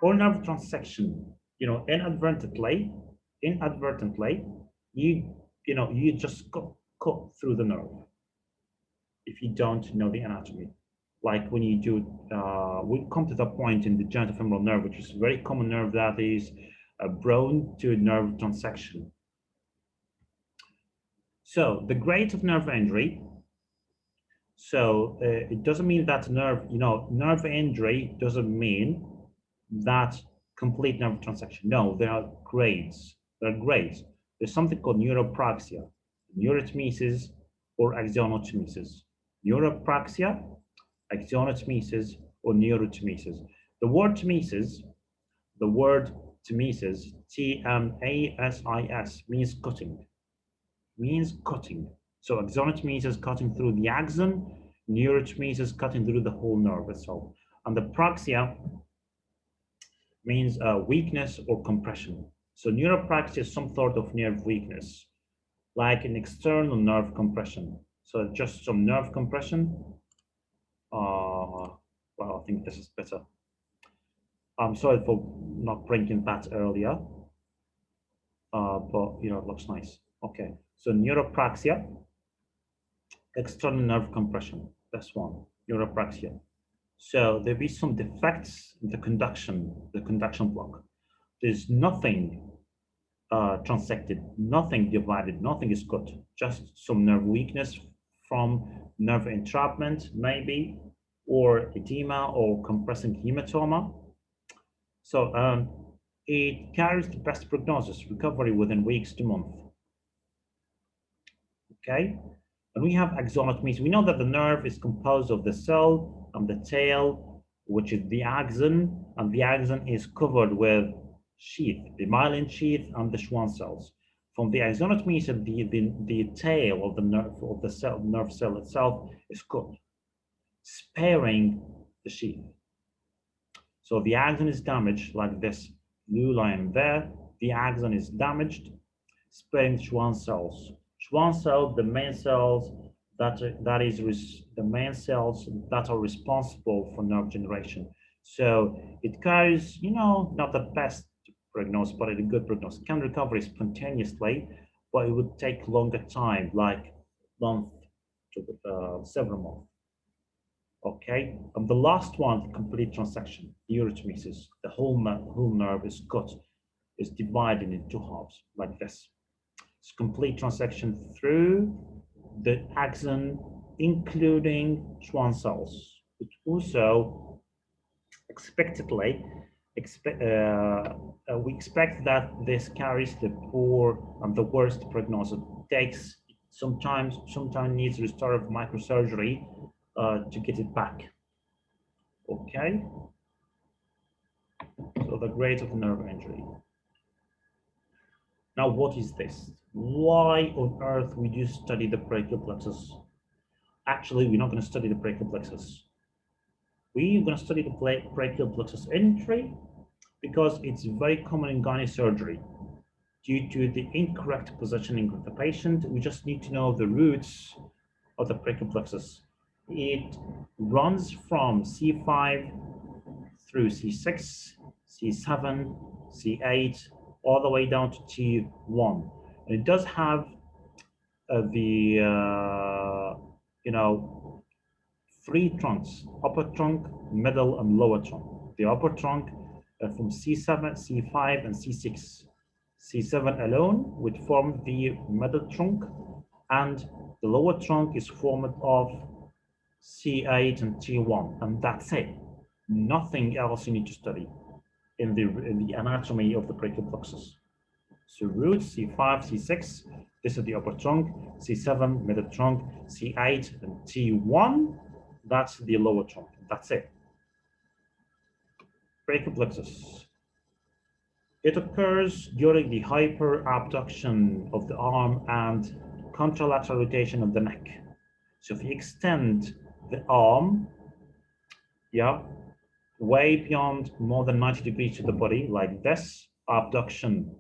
or nerve transection. You know, inadvertently, you just cut through the nerve if you don't know the anatomy. Like when you do, we come to the point in the genital femoral nerve, which is a very common nerve that is prone to nerve transection. So the grade of nerve injury. So it doesn't mean that nerve injury doesn't mean that complete nerve transection. No, there are grades. There are grades. There's something called neuropraxia, neurotemesis, or axonotemesis. Neuropraxia, axonotemesis, or neurotemesis. The word temesis, T-M-A-S-I-S, means cutting. Means cutting. So axonotemesis cutting through the axon, neurotemesis cutting through the whole nerve itself. And the praxia means weakness or compression. So neuropraxia is some sort of nerve weakness, like an external nerve compression. So just some nerve compression. Well, I think this is better. I'm sorry for not bringing that earlier, but it looks nice. Okay, so neuropraxia, external nerve compression. That's one, neuropraxia. So there'll be some defects in the conduction block. There's nothing transected, nothing divided, nothing is cut, just some nerve weakness from nerve entrapment, maybe, or edema or compressing hematoma. So it carries the best prognosis, recovery within weeks to months. Okay, and we have axonotemesis. We know that the nerve is composed of the cell and the tail, which is the axon, and the axon is covered with sheath, the myelin sheath and the Schwann cells. From the axonotemesis, the tail of the nerve cell itself is cut, sparing the sheath. So the axon is damaged, like this blue line there. The axon is damaged, sparing Schwann cells. Schwann cells, the main cells that are responsible for nerve generation. So it carries, not the best prognosis, but a good prognosis. Can recover spontaneously, but it would take longer time, like month to several months. Okay, and the last one, complete transection, neurotemesis. The whole nerve is cut, is divided into two halves, like this. It's complete transection through the axon, including Schwann cells. It also we expect that this carries the poor and the worst prognosis. It takes sometimes needs restorative microsurgery to get it back. Okay, so the grade of nerve injury. Now, what is this? Why on earth would you study the brachial plexus? Actually, we're not going to study the brachial plexus. We're going to study the brachial plexus entry because it's very common in gynae surgery. Due to the incorrect positioning of the patient, we just need to know the roots of the brachial plexus. It runs from C5 through C6, C7, C8, all the way down to T1. And it does have three trunks: upper trunk, middle, and lower trunk. The upper trunk from C7, C5, and C6. C7 alone would form the middle trunk, and the lower trunk is formed of C8 and T1, and that's it. Nothing else you need to study in the anatomy of the brachial plexus. So root C5, C6, this is the upper trunk, C7, middle trunk, C8, and T1, that's the lower trunk. That's it. Brachial plexus. It occurs during the hyperabduction of the arm and contralateral rotation of the neck. So if you extend the arm, yeah, way beyond more than 90 degrees to the body, like this, abduction,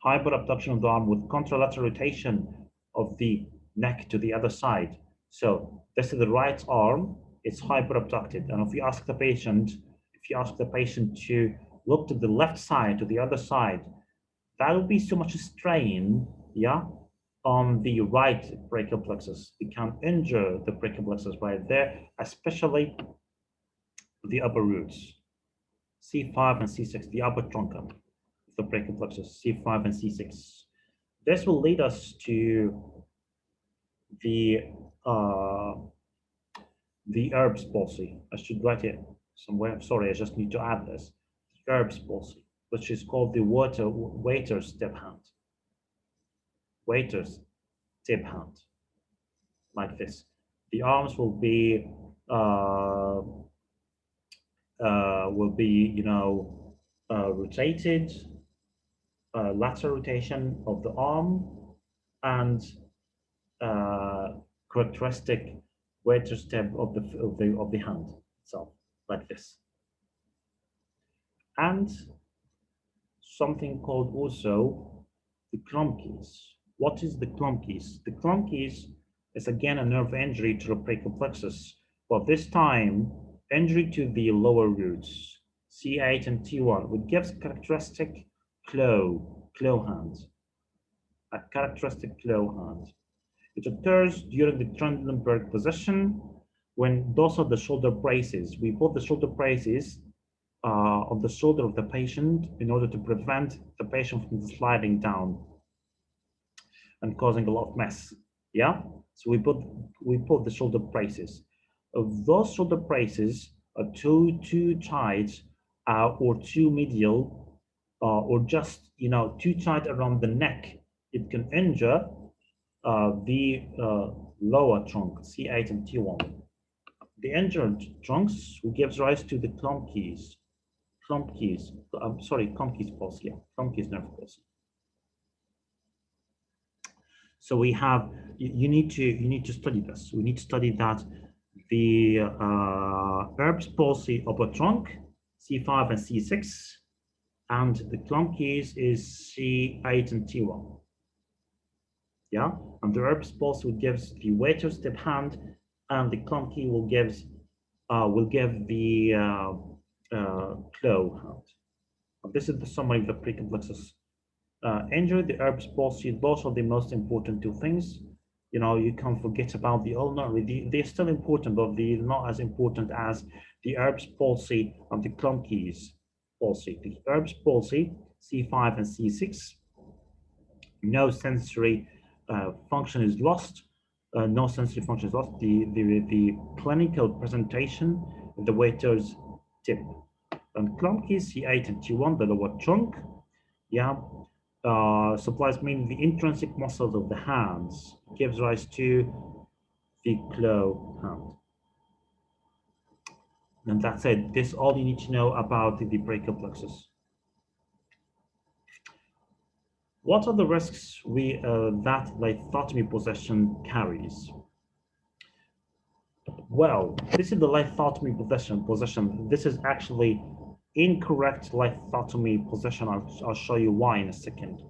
hyperabduction of the arm with contralateral rotation of the neck to the other side. So this is the right arm, it's hyperabducted. And if you ask the patient to look to the left side, to the other side, that will be so much strain, yeah, on the right brachial plexus. It can injure the brachial plexus right there, especially the upper roots, C5 and C6, the upper trunk of the brachial plexus, C5 and C6. This will lead us to the Erb's palsy. I should write it somewhere. I'm sorry, I just need to add this. The Erb's palsy, which is called the waiter's tip hand. Waiter's tip hand, like this. The arms will be, rotated, lateral rotation of the arm, and characteristic waiter's tip of the hand itself, like this. And something called also the Klumpke's. What is the Klumpke's? The Klumpke's is again a nerve injury to the brachial plexus, but this time injury to the lower roots, C8 and T1, which gives characteristic claw hand, a characteristic claw hand. It occurs during the Trendelenburg position when those are the shoulder braces. We put the shoulder braces on the shoulder of the patient in order to prevent the patient from sliding down and causing a lot of mess. Yeah, so we put the shoulder braces. If those shoulder braces are too tight or too medial or just too tight around the neck, it can injure the lower trunk, C8 and T1. The injured trunks gives rise to the Klumpke's palsy, yeah, Klumpke's nerve palsy. So we have, you need to study this. We need to study that the Erb's palsy upper trunk, C5 and C6, and the Klumpke's is C8 and T1. Yeah, and the Erb's palsy gives the waiter's tip hand, and the Klumpke will give the claw hand. And this is the summary of the brachial plexus injury. The Erb's palsy, those are the most important two things. You can't forget about the ulnar. They're still important, but they're not as important as the Erb's palsy and the Klumpke's palsy. The Erb's palsy, C5 and C6, no sensory function is lost. No sensory function is lost. The clinical presentation of the waiter's tip. And Klumpke's, C8 and T1, the lower trunk, yeah, supplies mainly the intrinsic muscles of the hands, gives rise to the claw hand. And that's it. This is all you need to know about the brachial plexus. What are the risks that lithotomy position carries? Well, this is the lithotomy position. This is actually incorrect lithotomy position. I'll show you why in a second.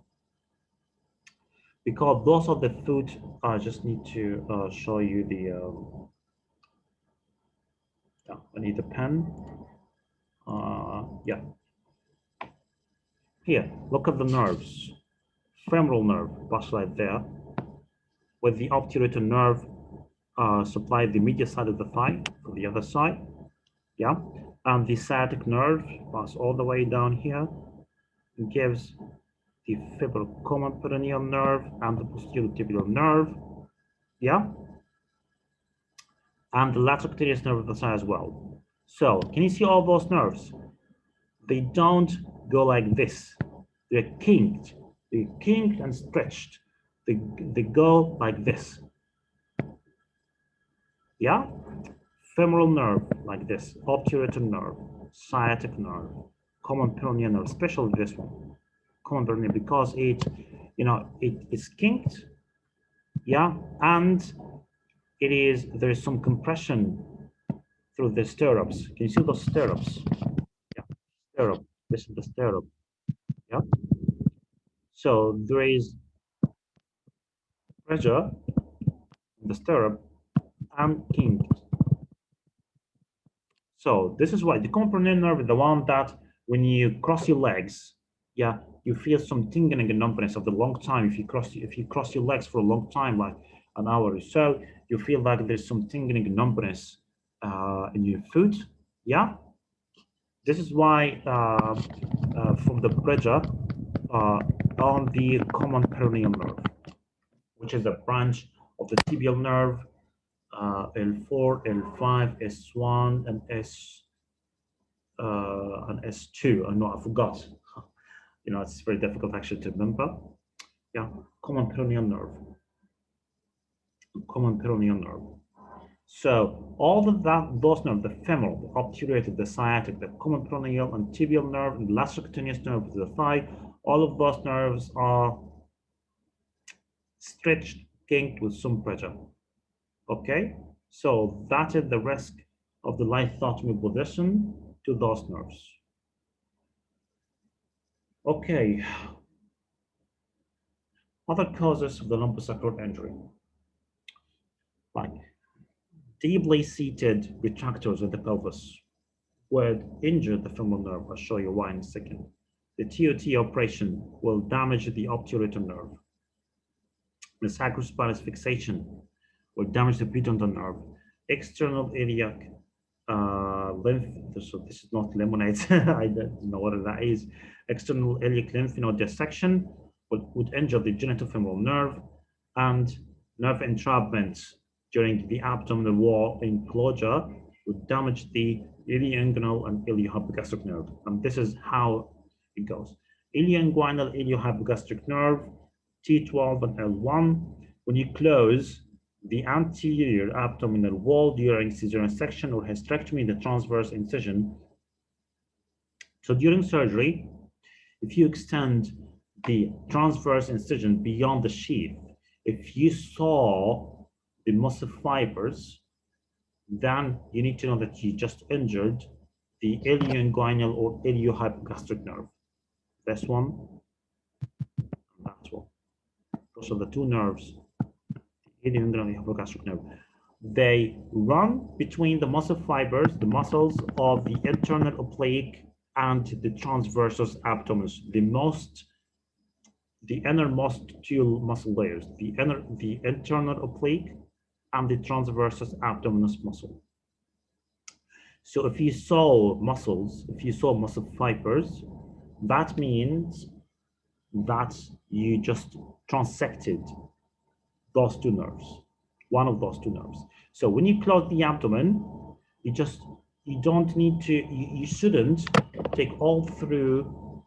Because those are the foot. I just need to show you the. I need a pen. Yeah. Here, look at the nerves. Femoral nerve, that's right there, with the obturator nerve supply the medial side of the thigh for the other side, yeah, and the sciatic nerve pass all the way down here and gives the common perennial nerve and the posterior tibial nerve, yeah, and the lateral cutaneous nerve of the side as well. So can you see all those nerves? They don't go like this. They're kinked. They kinked and stretched. They go like this. Yeah? Femoral nerve like this. Obturator nerve. Sciatic nerve. Common peroneal nerve, especially this one. Common peroneal because it, it is kinked. Yeah? And there is some compression through the stirrups. Can you see those stirrups? Yeah, stirrup. This is the stirrup. Yeah. So there is pressure in the stirrup and kink. So this is why the comprehensive nerve is the one that when you cross your legs, yeah, you feel some tingling and numbness of the long time. If you cross your legs for a long time, like an hour or so, you feel like there's some tingling and numbness in your foot. Yeah. This is why from the pressure on the common peroneal nerve, which is a branch of the tibial nerve, L4, L5, S1, and S2. I know I forgot. It's very difficult actually to remember. Yeah, common peroneal nerve. Common peroneal nerve. So all of those nerves, the femoral, the obturator, the sciatic, the common peroneal and tibial nerve, and the lateral cutaneous nerve of the thigh, all of those nerves are stretched, kinked with some pressure. Okay, so that is the risk of the lithotomy position to those nerves. Okay, other causes of the lumbosacral injury, like deeply seated retractors of the pelvis would injure the femoral nerve. I'll show you why in a second. The TOT operation will damage the obturator nerve. The sacrospinous fixation will damage the pudendal nerve. External iliac lymph, so this is not lemonade, I don't know what that is. External iliac lymph node dissection would injure the genital femoral nerve, and nerve entrapments during the abdominal wall enclosure would damage the ilioinguinal and iliohypogastric nerve. And this is how it goes. Ilioinguinal, iliohypogastric nerve, T12 and L1. When you close the anterior abdominal wall during cesarean section or hysterectomy, the transverse incision. So during surgery, if you extend the transverse incision beyond the sheath, if you saw the muscle fibers, then you need to know that you just injured the ilioinguinal or iliohypogastric nerve. This one, and that one. Those are the two nerves, ilioinguinal and hypogastric nerve. They run between the muscle fibers, the muscles of the internal oblique and the transversus abdominis, the innermost two muscle layers, the internal oblique and the transversus abdominis muscle. So if you saw muscle fibers, that means that you just transected those two nerves, one of those two nerves. So when you close the abdomen, you don't need to, you shouldn't take all through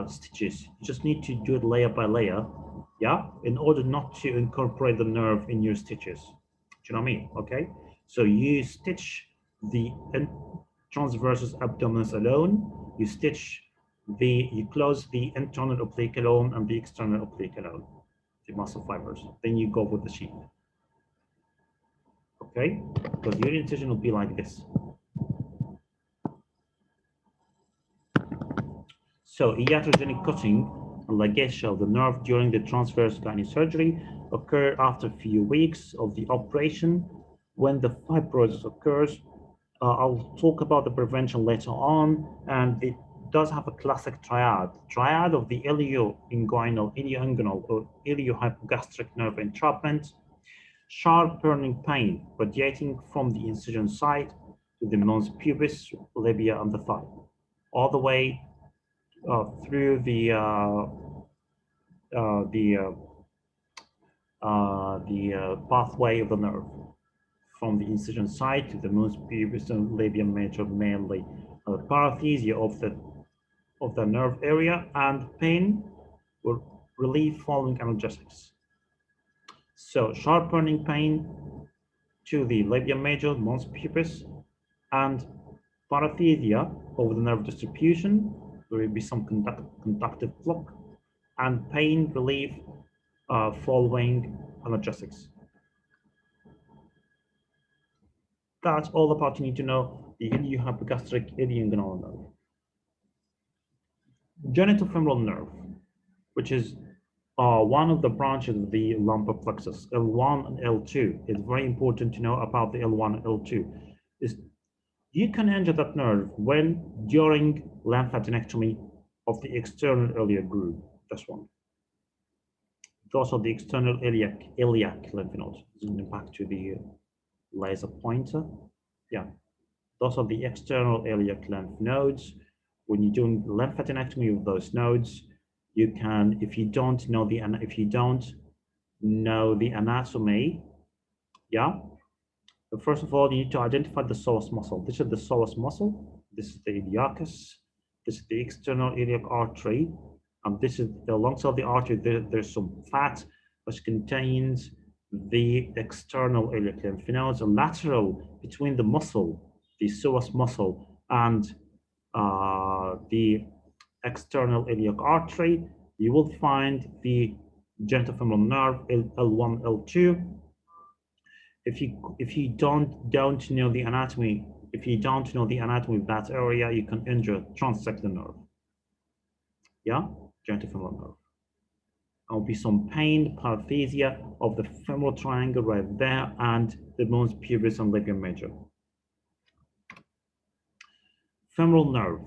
stitches. You just need to do it layer by layer, yeah, in order not to incorporate the nerve in your stitches. Do you know what I mean? Okay, so you stitch the transversus abdominis alone, you close the internal oblique alone and the external oblique alone, the muscle fibers. Then you go with the sheath. Okay, because your incision will be like this. So iatrogenic cutting and ligation of the nerve during the transverse gynae surgery occur after a few weeks of the operation when the fibrosis occurs. I'll talk about the prevention later on, and it does have a classic triad of the ilioinguinal or iliohypogastric nerve entrapment, sharp burning pain radiating from the incision site to the mons pubis, labia, and the thigh, all the way through the pathway of the nerve, from the incision site to the mons pubis and labia major, mainly paresthesia of the nerve area, and pain will relief following analgesics. So sharp burning pain to the labia major, mons pubis, and paresthesia over the nerve distribution. There will be some conductive block and pain relief following analgesics. That's all the part you need to know. The iliohypogastric ilioinguinal nerve. Genital femoral nerve, which is one of the branches of the lumbar plexus, L1 and L2. It's very important to know about the L1 and L2. You can injure that nerve when during lymphadenectomy of the external iliac groove. This one. Those are the external iliac lymph nodes. Zooming back to the laser pointer. Yeah, those are the external iliac lymph nodes. When you're doing lymphadenectomy of those nodes, you can, if you don't know the anatomy, yeah. But first of all, you need to identify the psoas muscle. This is the psoas muscle. This is the iliacus. This is the external iliac artery. And this is alongside the artery. There's some fat which contains the external iliac lymph nodes, a lateral between the muscle, the psoas muscle, and the external iliac artery. You will find the genital femoral nerve L1, L2. If you don't know the anatomy, of that area, you can injure transect the nerve. Yeah, genital femoral nerve. There will be some pain, paresthesia of the femoral triangle right there, and the mons pubis and labia major. Femoral nerve.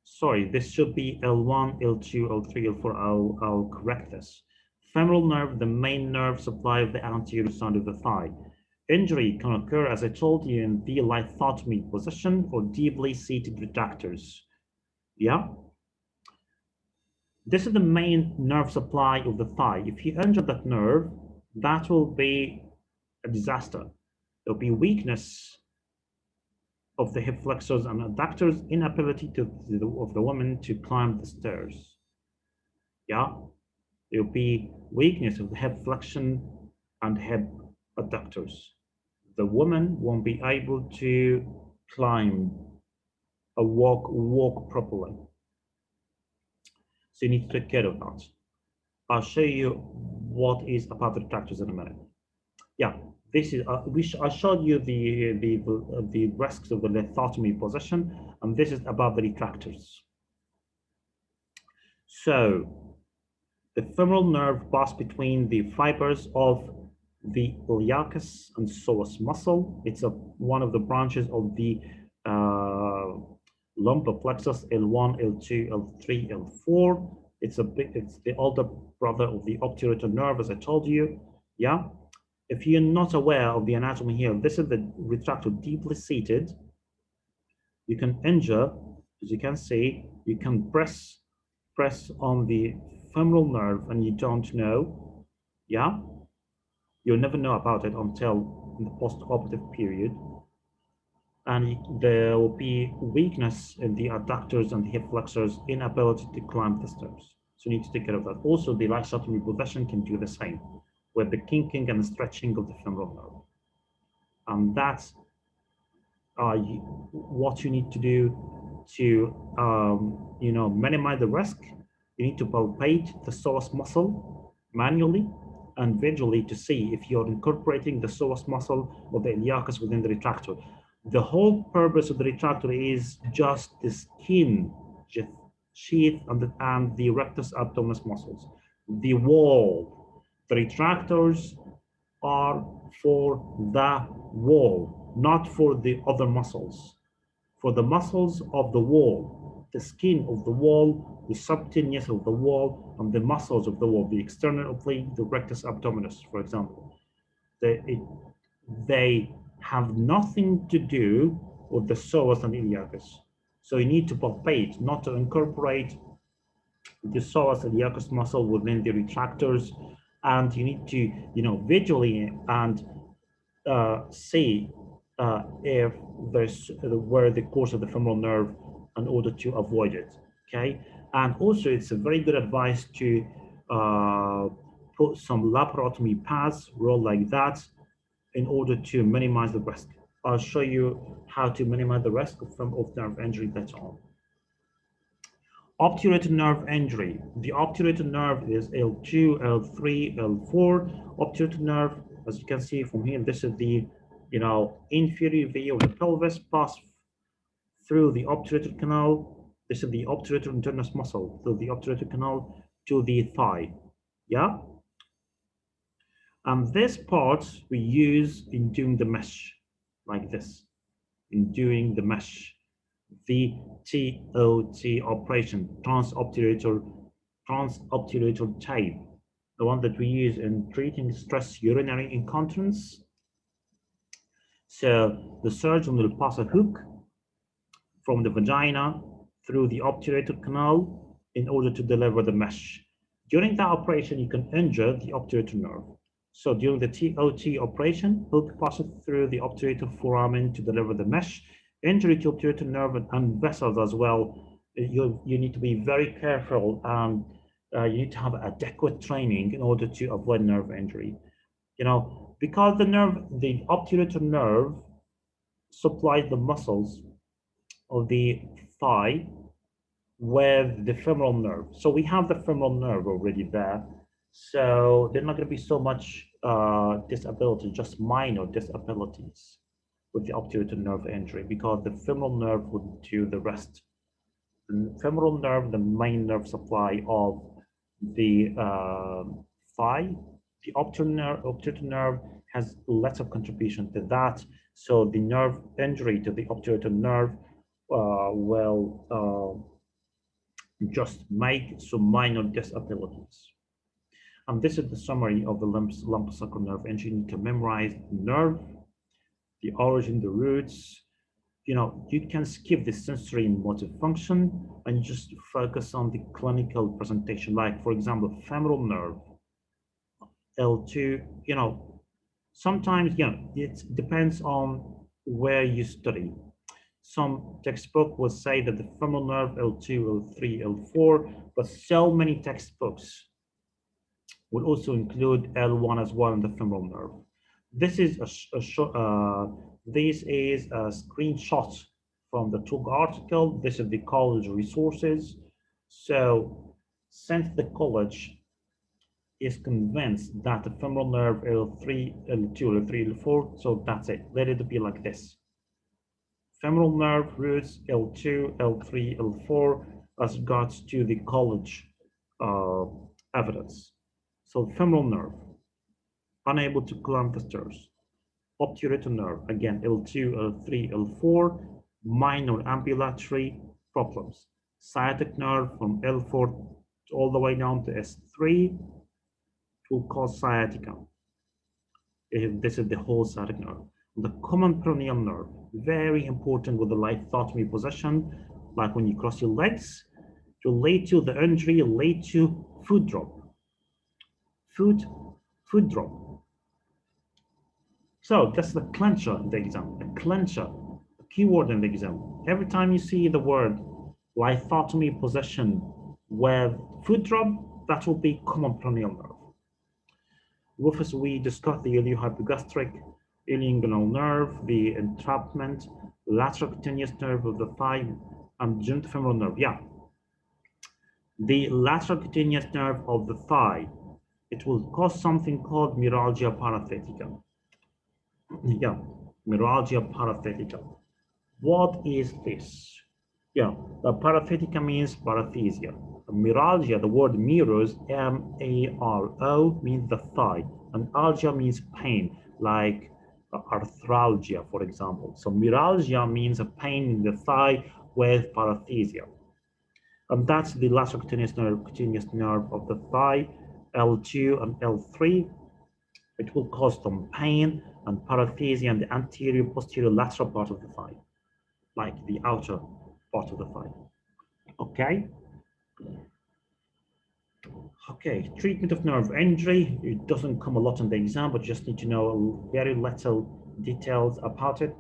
Sorry, this should be L1, L2, L3, L4. I'll correct this. Femoral nerve, the main nerve supply of the anterior side of the thigh. Injury can occur, as I told you, in the lithotomy position or deeply seated retractors. Yeah? This is the main nerve supply of the thigh. If you injure that nerve, that will be a disaster. There'll be weakness of the hip flexors and adductors, inability of the woman to climb the stairs. Yeah? There'll be weakness of the hip flexion and hip adductors. The woman won't be able to climb or walk properly. So you need to take care of that. I'll show you what is about the retractors in a minute. Yeah, this is I showed you the risks of the lithotomy position, and this is about the retractors. So the femoral nerve passes between the fibers of the iliacus and psoas muscle. It's one of the branches of the lumbar plexus, L1, L2, L3, L4. It's the older brother of the obturator nerve, as I told you. Yeah. If you're not aware of the anatomy here, this is the retractor deeply seated. You can injure, as you can see, you can press on the femoral nerve and you don't know. Yeah. You'll never know about it until in the post-operative period. And there will be weakness in the adductors and the hip flexors, inability to climb the stairs. So you need to take care of that. Also, the lithotomy position can do the same, with the kinking and the stretching of the femoral nerve. And that's what you need to do to minimize the risk. You need to palpate the psoas muscle manually and visually to see if you're incorporating the psoas muscle or the iliacus within the retractor. The whole purpose of the retractor is just the skin sheath and the rectus abdominis muscles. The wall, the retractors are for the wall, not for the other muscles. For the muscles of the wall, the skin of the wall, the subcutaneous of the wall, and the muscles of the wall, the external oblique, the rectus abdominis, for example. They have nothing to do with the psoas and iliacus. So you need to palpate, not to incorporate the psoas and iliacus muscle within the retractors, and you need to, visually and see if there's where the course of the femoral nerve in order to avoid it. Okay, and also it's a very good advice to put some laparotomy pads, roll like that, in order to minimize the risk. I'll show you how to minimize the risk of nerve injury later on. Obturator nerve injury. The obturator nerve is L2, L3, L4. Obturator nerve, as you can see from here, this is the inferior view of the pelvis, pass through the obturator canal. This is the obturator internus muscle, through the obturator canal to the thigh. Yeah? And this part we use in doing the mesh, like this, in doing the mesh. The TOT operation, transobturator tape, the one that we use in treating stress urinary incontinence. So the surgeon will pass a hook from the vagina through the obturator canal in order to deliver the mesh. During that operation, you can injure the obturator nerve. So during the TOT operation, hook passes through the obturator foramen to deliver the mesh. Injury to obturator nerve and vessels as well. You need to be very careful, and you need to have adequate training in order to avoid nerve injury. Because the obturator nerve supplies the muscles of the thigh with the femoral nerve. So we have the femoral nerve already there. So there's not going to be so much disability, just minor disabilities with the obturator nerve injury, because the femoral nerve would do the rest. The femoral nerve, the main nerve supply of the thigh. The obturator nerve has lots of contribution to that. So the nerve injury to the obturator nerve will just make some minor disabilities. And this is the summary of the lumbosacral nerve injury. You need to memorize the nerve, the origin, the roots. You can skip the sensory and motor function and just focus on the clinical presentation. Like, for example, femoral nerve, L2, sometimes, it depends on where you study. Some textbook will say that the femoral nerve, L2, L3, L4, but so many textbooks will also include L1 as well in the femoral nerve. This is a screenshot from the talk article. This is the college resources. So since the college is convinced that the femoral nerve L3, L2, L3, L4, so that's it. Let it be like this. Femoral nerve roots L2, L3, L4 as regards to the college evidence. So femoral nerve, unable to climb the stairs. Obturator nerve, again, L2, L3, L4, minor ambulatory problems. Sciatic nerve from L4 all the way down to S3 will cause sciatica. This is the whole sciatic nerve. The common perennial nerve, very important with the lithotomy position, like when you cross your legs, to lead to the injury, lead to foot drop. Foot drop. So that's the clencher in the exam, a clencher, a keyword in the exam. Every time you see the word lithotomy position with foot drop, that will be common perennial nerve. Rufus, we discussed the iliohypogastric, ilioinguinal nerve, the entrapment, lateral cutaneous nerve of the thigh, and genital femoral nerve. Yeah. The lateral cutaneous nerve of the thigh, it will cause something called neuralgia parathetica. Yeah, neuralgia parathetica. What is this? Yeah, the parathetica means paresthesia. Neuralgia, the word mirrors, M-A-R-O, means the thigh, and algia means pain, like arthralgia, for example. So neuralgia means a pain in the thigh with paresthesia. And that's the lateral cutaneous nerve of the thigh, L2 and L3. It will cause some pain and paresthesia in the anterior, posterior, lateral part of the thigh, like the outer part of the thigh. Okay. Okay, treatment of nerve injury. It doesn't come a lot in the exam, but you just need to know very little details about it.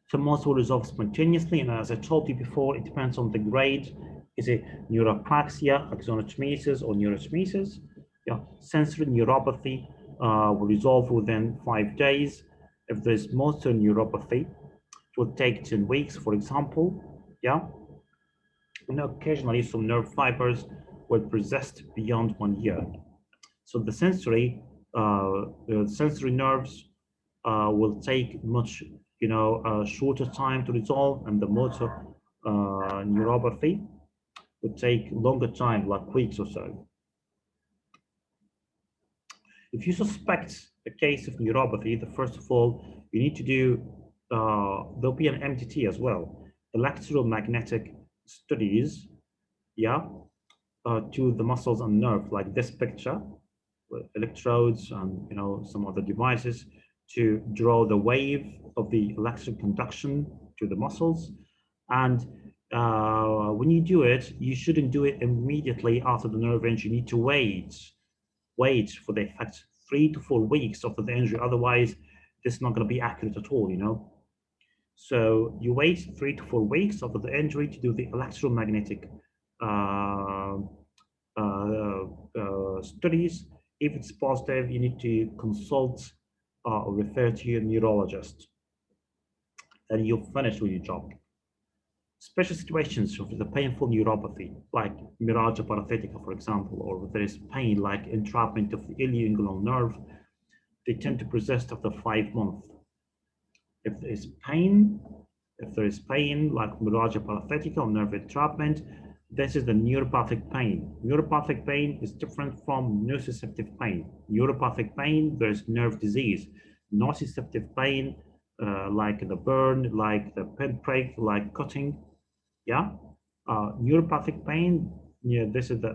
So most will resolve spontaneously, and as I told you before, it depends on the grade Is it neuropraxia, axonotmesis, or neurotmesis? Yeah, sensory neuropathy will resolve within 5 days. If there's motor neuropathy, it will take 10 weeks, for example. Yeah, and occasionally some nerve fibers will persist beyond 1 year. So the sensory nerves will take much, shorter time to resolve, and the motor neuropathy would take longer time, like weeks or so. If you suspect a case of neuropathy, first of all, you need to do, there'll be an MTT as well, electromagnetic studies, yeah, to the muscles and nerve, like this picture, with electrodes and, some other devices to draw the wave of the electric conduction to the muscles. And when you do it, you shouldn't do it immediately after the nerve injury. You need to wait for the effect 3 to 4 weeks after the injury. Otherwise, this is not going to be accurate at all, So you wait 3 to 4 weeks after the injury to do the electromagnetic studies. If it's positive, you need to consult or refer to your neurologist. And you'll finish with your job. Special situations of the painful neuropathy, like myalgia parathetica, for example, or if there is pain like entrapment of the ilioinguinal nerve, they tend to persist after 5 months. If there is pain like myalgia parathetica or nerve entrapment, this is the neuropathic pain. Neuropathic pain is different from nociceptive pain. Neuropathic pain, there's nerve disease. Nociceptive pain, like the burn, like the pinprick, like cutting, yeah. Neuropathic pain, yeah, this is the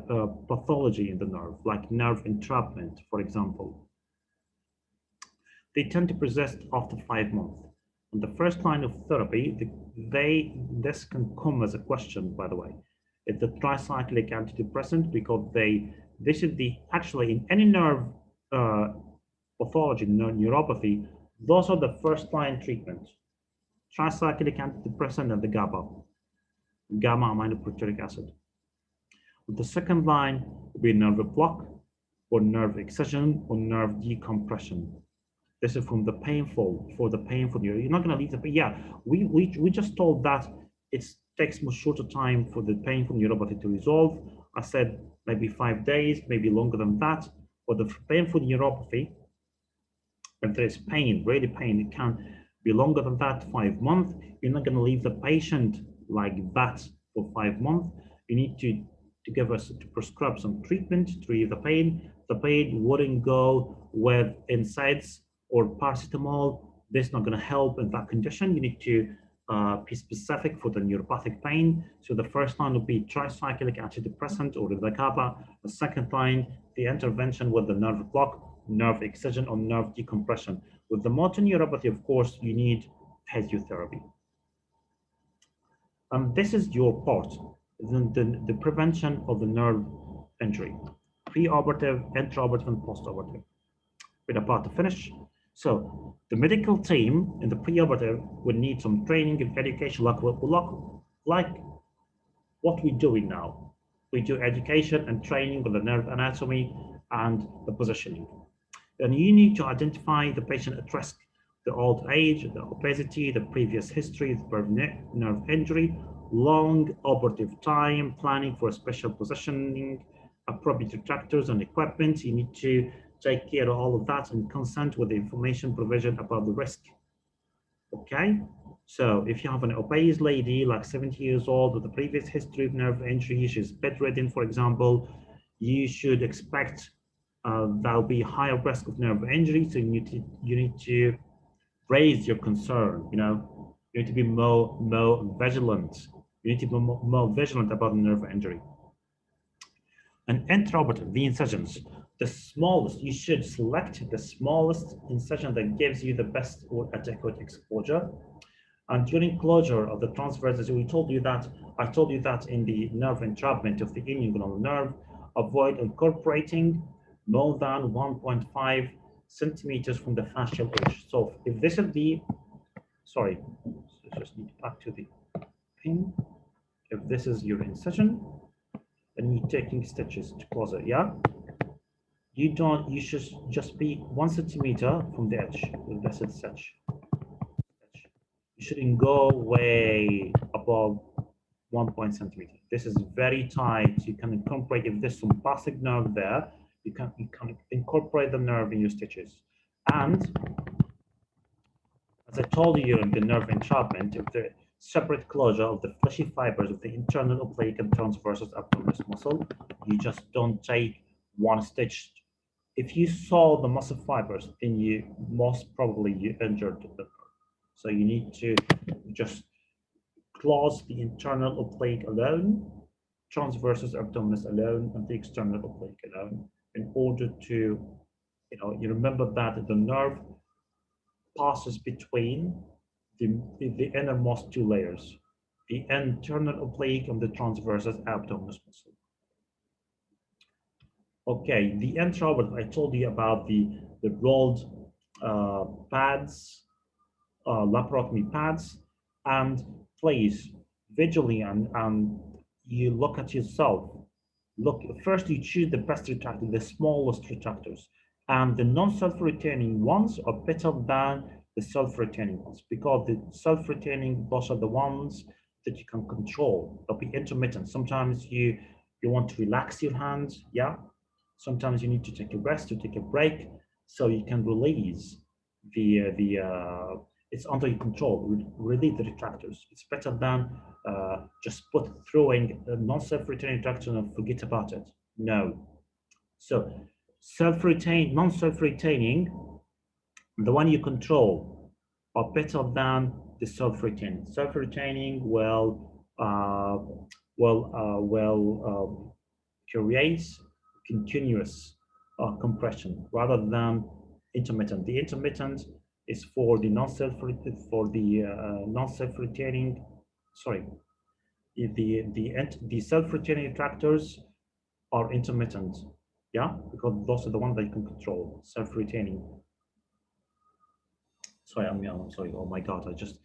pathology in the nerve, like nerve entrapment, for example. They tend to persist after 5 months. On the first line of therapy, this can come as a question, by the way. It's the tricyclic antidepressant, because this is actually in any nerve pathology, neuropathy, those are the first line treatments. Tricyclic antidepressant and the gamma aminobutyric acid. The second line will be nerve block, or nerve excision, or nerve decompression. This is for the painful neuropathy. You're not going to leave the, yeah, we just told that it takes much shorter time for the painful neuropathy to resolve. I said maybe 5 days, maybe longer than that. For the painful neuropathy, if there is pain, really pain, it can be longer than that, 5 months. You're not going to leave the patient like that for 5 months. You need to prescribe some treatment to relieve the pain. The pain wouldn't go with NSAIDs or paracetamol. This is not going to help in that condition. You need to be specific for the neuropathic pain. So the first line would be tricyclic antidepressant or the GABA. The second line, the intervention with the nerve block, nerve excision, or nerve decompression. With the motor neuropathy, of course, you need physiotherapy. This is your part, the prevention of the nerve injury, preoperative, intraoperative, and postoperative. We're about to finish. So the medical team in the preoperative would need some training and education, like what we're doing now. We do education and training with the nerve anatomy and the positioning. Then you need to identify the patient at risk, the old age, the obesity, the previous history, the nerve injury, long operative time, planning for special positioning, appropriate retractors and equipment. You need to take care of all of that and consent with the information provision about the risk. Okay, so if you have an obese lady like 70 years old with a previous history of nerve injury, she's bedridden, for example, you should expect there'll be higher risk of nerve injury. So you need to raise your concern. You need to be more vigilant. You need to be more vigilant about nerve injury. And intraoperative, the incisions, the smallest, you should select the smallest incision that gives you the best or adequate exposure. And during closure of the transverses, I told you that in the nerve entrapment of the ilioinguinal nerve, avoid incorporating more than 1.5 centimeters from the fascial edge. So if this is the, sorry, just need back to the pin. If this is your incision, and you're taking stitches to close it, yeah? You should just be 1 centimeter from the edge. That's it, stitch. You shouldn't go way above 1 centimeter. This is very tight. You can incorporate, if there's some plastic nerve there, you can incorporate the nerve in your stitches. And as I told you in the nerve entrapment, if the separate closure of the fleshy fibers of the internal oblique and transverse abdominis muscle, you just don't take one stitch. If you saw the muscle fibers, then you most probably you injured the nerve. So you need to just close the internal oblique alone, transversus abdominis alone, and the external oblique alone, in order to, you remember that the nerve passes between the innermost two layers, the internal oblique and the transversus abdominis muscle. Okay, the intraorbit, I told you about the rolled pads, laparotomy pads, and please, visually, and you look at yourself. Look, first you choose the best retractor, the smallest retractors, and the non-self-retaining ones are better than the self-retaining ones, because the self-retaining, those are the ones that you can control. They'll be intermittent. Sometimes you want to relax your hands, yeah? Sometimes you need to take a rest, to take a break, so you can release it's under your control, release the retractors. It's better than just throwing a non-self-retaining retractor and forget about it. No. So self-retained, non-self-retaining, the one you control, are better than the self-retaining. Self-retaining creates continuous compression rather than intermittent. The intermittent is for the non-self-retaining. Sorry, the self-retaining retractors are intermittent. Yeah, because those are the ones that you can control. Self-retaining. Sorry, I'm sorry. Oh my God, I just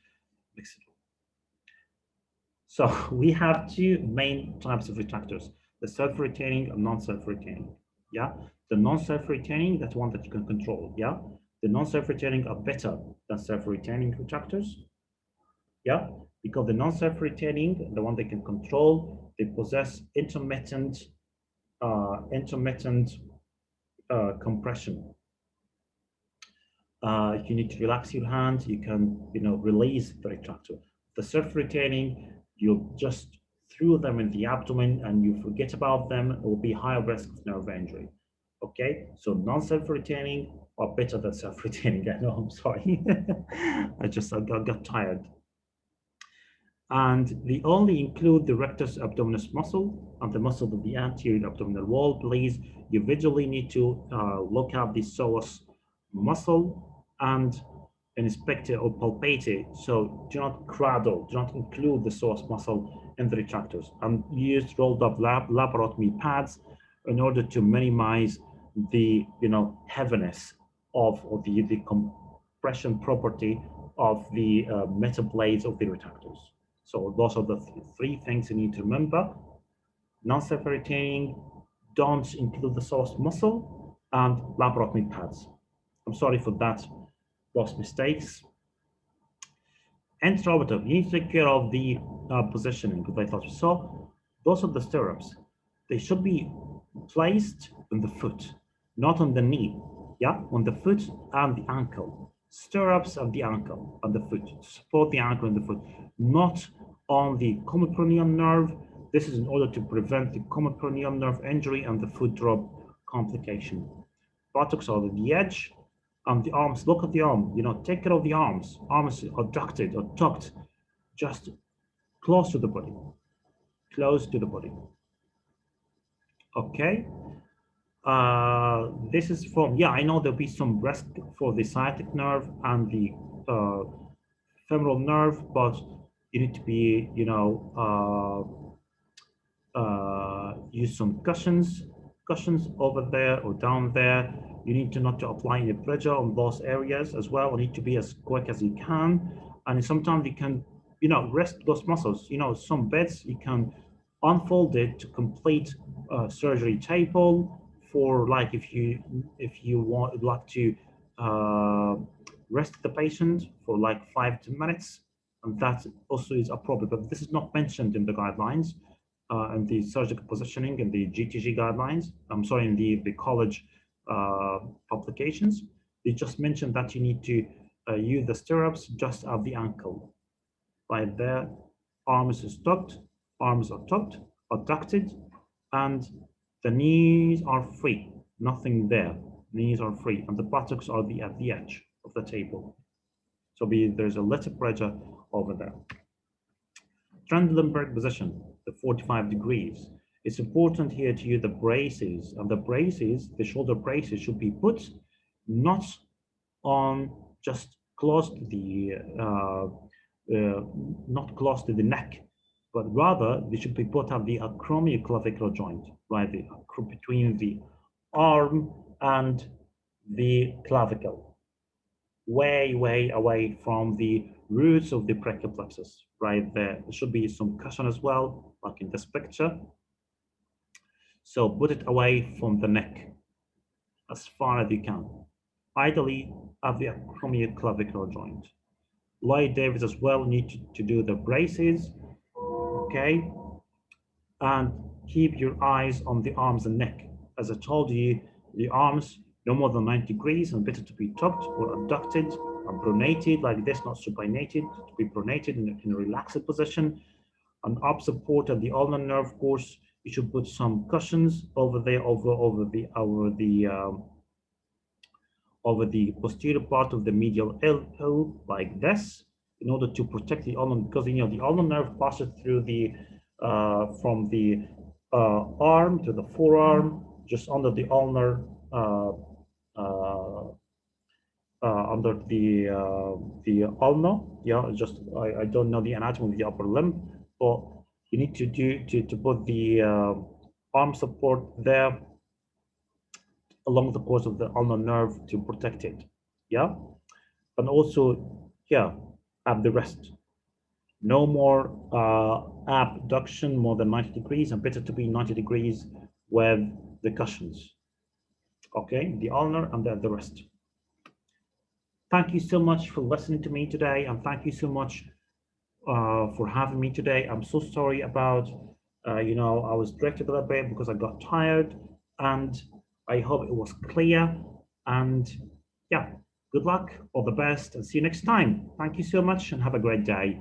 mixed it. So we have two main types of retractors: the self-retaining and non-self-retaining. Yeah, the non-self-retaining, that's one that you can control. Yeah, the non-self-retaining are better than self-retaining retractors. Yeah, because the non-self-retaining, the one they can control, they possess intermittent compression. If you need to relax your hand, you can release the retractor. The self-retaining, you just throw them in the abdomen and you forget about them. It will be higher risk of nerve injury. Okay, so non-self-retaining are better than self-retaining. I know, I'm sorry. I got tired. And they only include the rectus abdominis muscle and the muscle of the anterior abdominal wall. Please, you visually need to look at the psoas muscle and inspect it or palpate it. So do not cradle, do not include the psoas muscle in the retractors. And use rolled up laparotomy pads in order to minimize the heaviness of the compression property of the metal blades of the retractors. So those are the three things you need to remember. Non-self-retaining, don't include the psoas muscle, and laparotomy pads. I'm sorry for that, those mistakes. Intraorbital, you need to take care of the positioning, because I thought you saw. Those are the stirrups. They should be placed on the foot, not on the knee. Yeah, on the foot and the ankle. Stirrups of the ankle and the foot, to support the ankle and the foot, not on the common perennial nerve. This is in order to prevent the common perennial nerve injury and the foot drop complication. Buttocks are at the edge, and the arms, look at the arm, take care of the arms. Arms are ducted or tucked, just close to the body, close to the body. Okay. This is from, I know there'll be some risk for the sciatic nerve and the femoral nerve, but you need to be, use some cushions over there or down there. You need to not to apply any pressure on those areas as well. You need to be as quick as you can. And sometimes you can you know, rest those muscles. You know, some beds you can unfold it to complete surgery table for like if you want like to uh, rest the patient for like 5 to 10 minutes, and that also is appropriate. But this is not mentioned in the guidelines and the surgical positioning and the GTG guidelines. I'm sorry, in the college publications. They just mentioned that you need to use the stirrups just at the ankle. Right there, arms is tucked, arms are tucked, adducted, and the knees are free. Nothing there. Knees are free, and the buttocks are at the edge of the table. So there's a little pressure over there. Trendelenburg position, the 45 degrees. It's important here to use the braces, and the braces, the shoulder braces, should be put not on just close to the not close to the neck, but rather they should be put at the acromioclavicular joint, right, between the arm and the clavicle, way away from the roots of the brachial plexus, right there. There should be some cushion as well, like in this picture. So put it away from the neck as far as you can, ideally at the acromioclavicular joint. Lloyd Davis as well need to do the braces, okay? And keep your eyes on the arms and neck. As I told you, the arms no more than 90 degrees and better to be tucked or abducted and pronated like this, not supinated, to be pronated in a relaxed position. And up support at the ulnar nerve, of course, you should put some cushions over there, over the posterior part of the medial elbow, like this, in order to protect the ulnar, because you know the ulnar nerve passes through the from the arm to the forearm, just under the ulnar, under the ulna. Yeah, just I don't know the anatomy of the upper limb, but you need to put the arm support there along the course of the ulnar nerve to protect it. Yeah, and also yeah, at the rest. No more abduction more than 90 degrees, and better to be 90 degrees with the cushions. Okay, the ulnar and the rest. Thank you so much for listening to me today, and thank you so much for having me today. I'm so sorry about, you know, I was directed a little bit because I got tired, and I hope it was clear. And yeah, good luck, all the best, and see you next time. Thank you so much, and have a great day.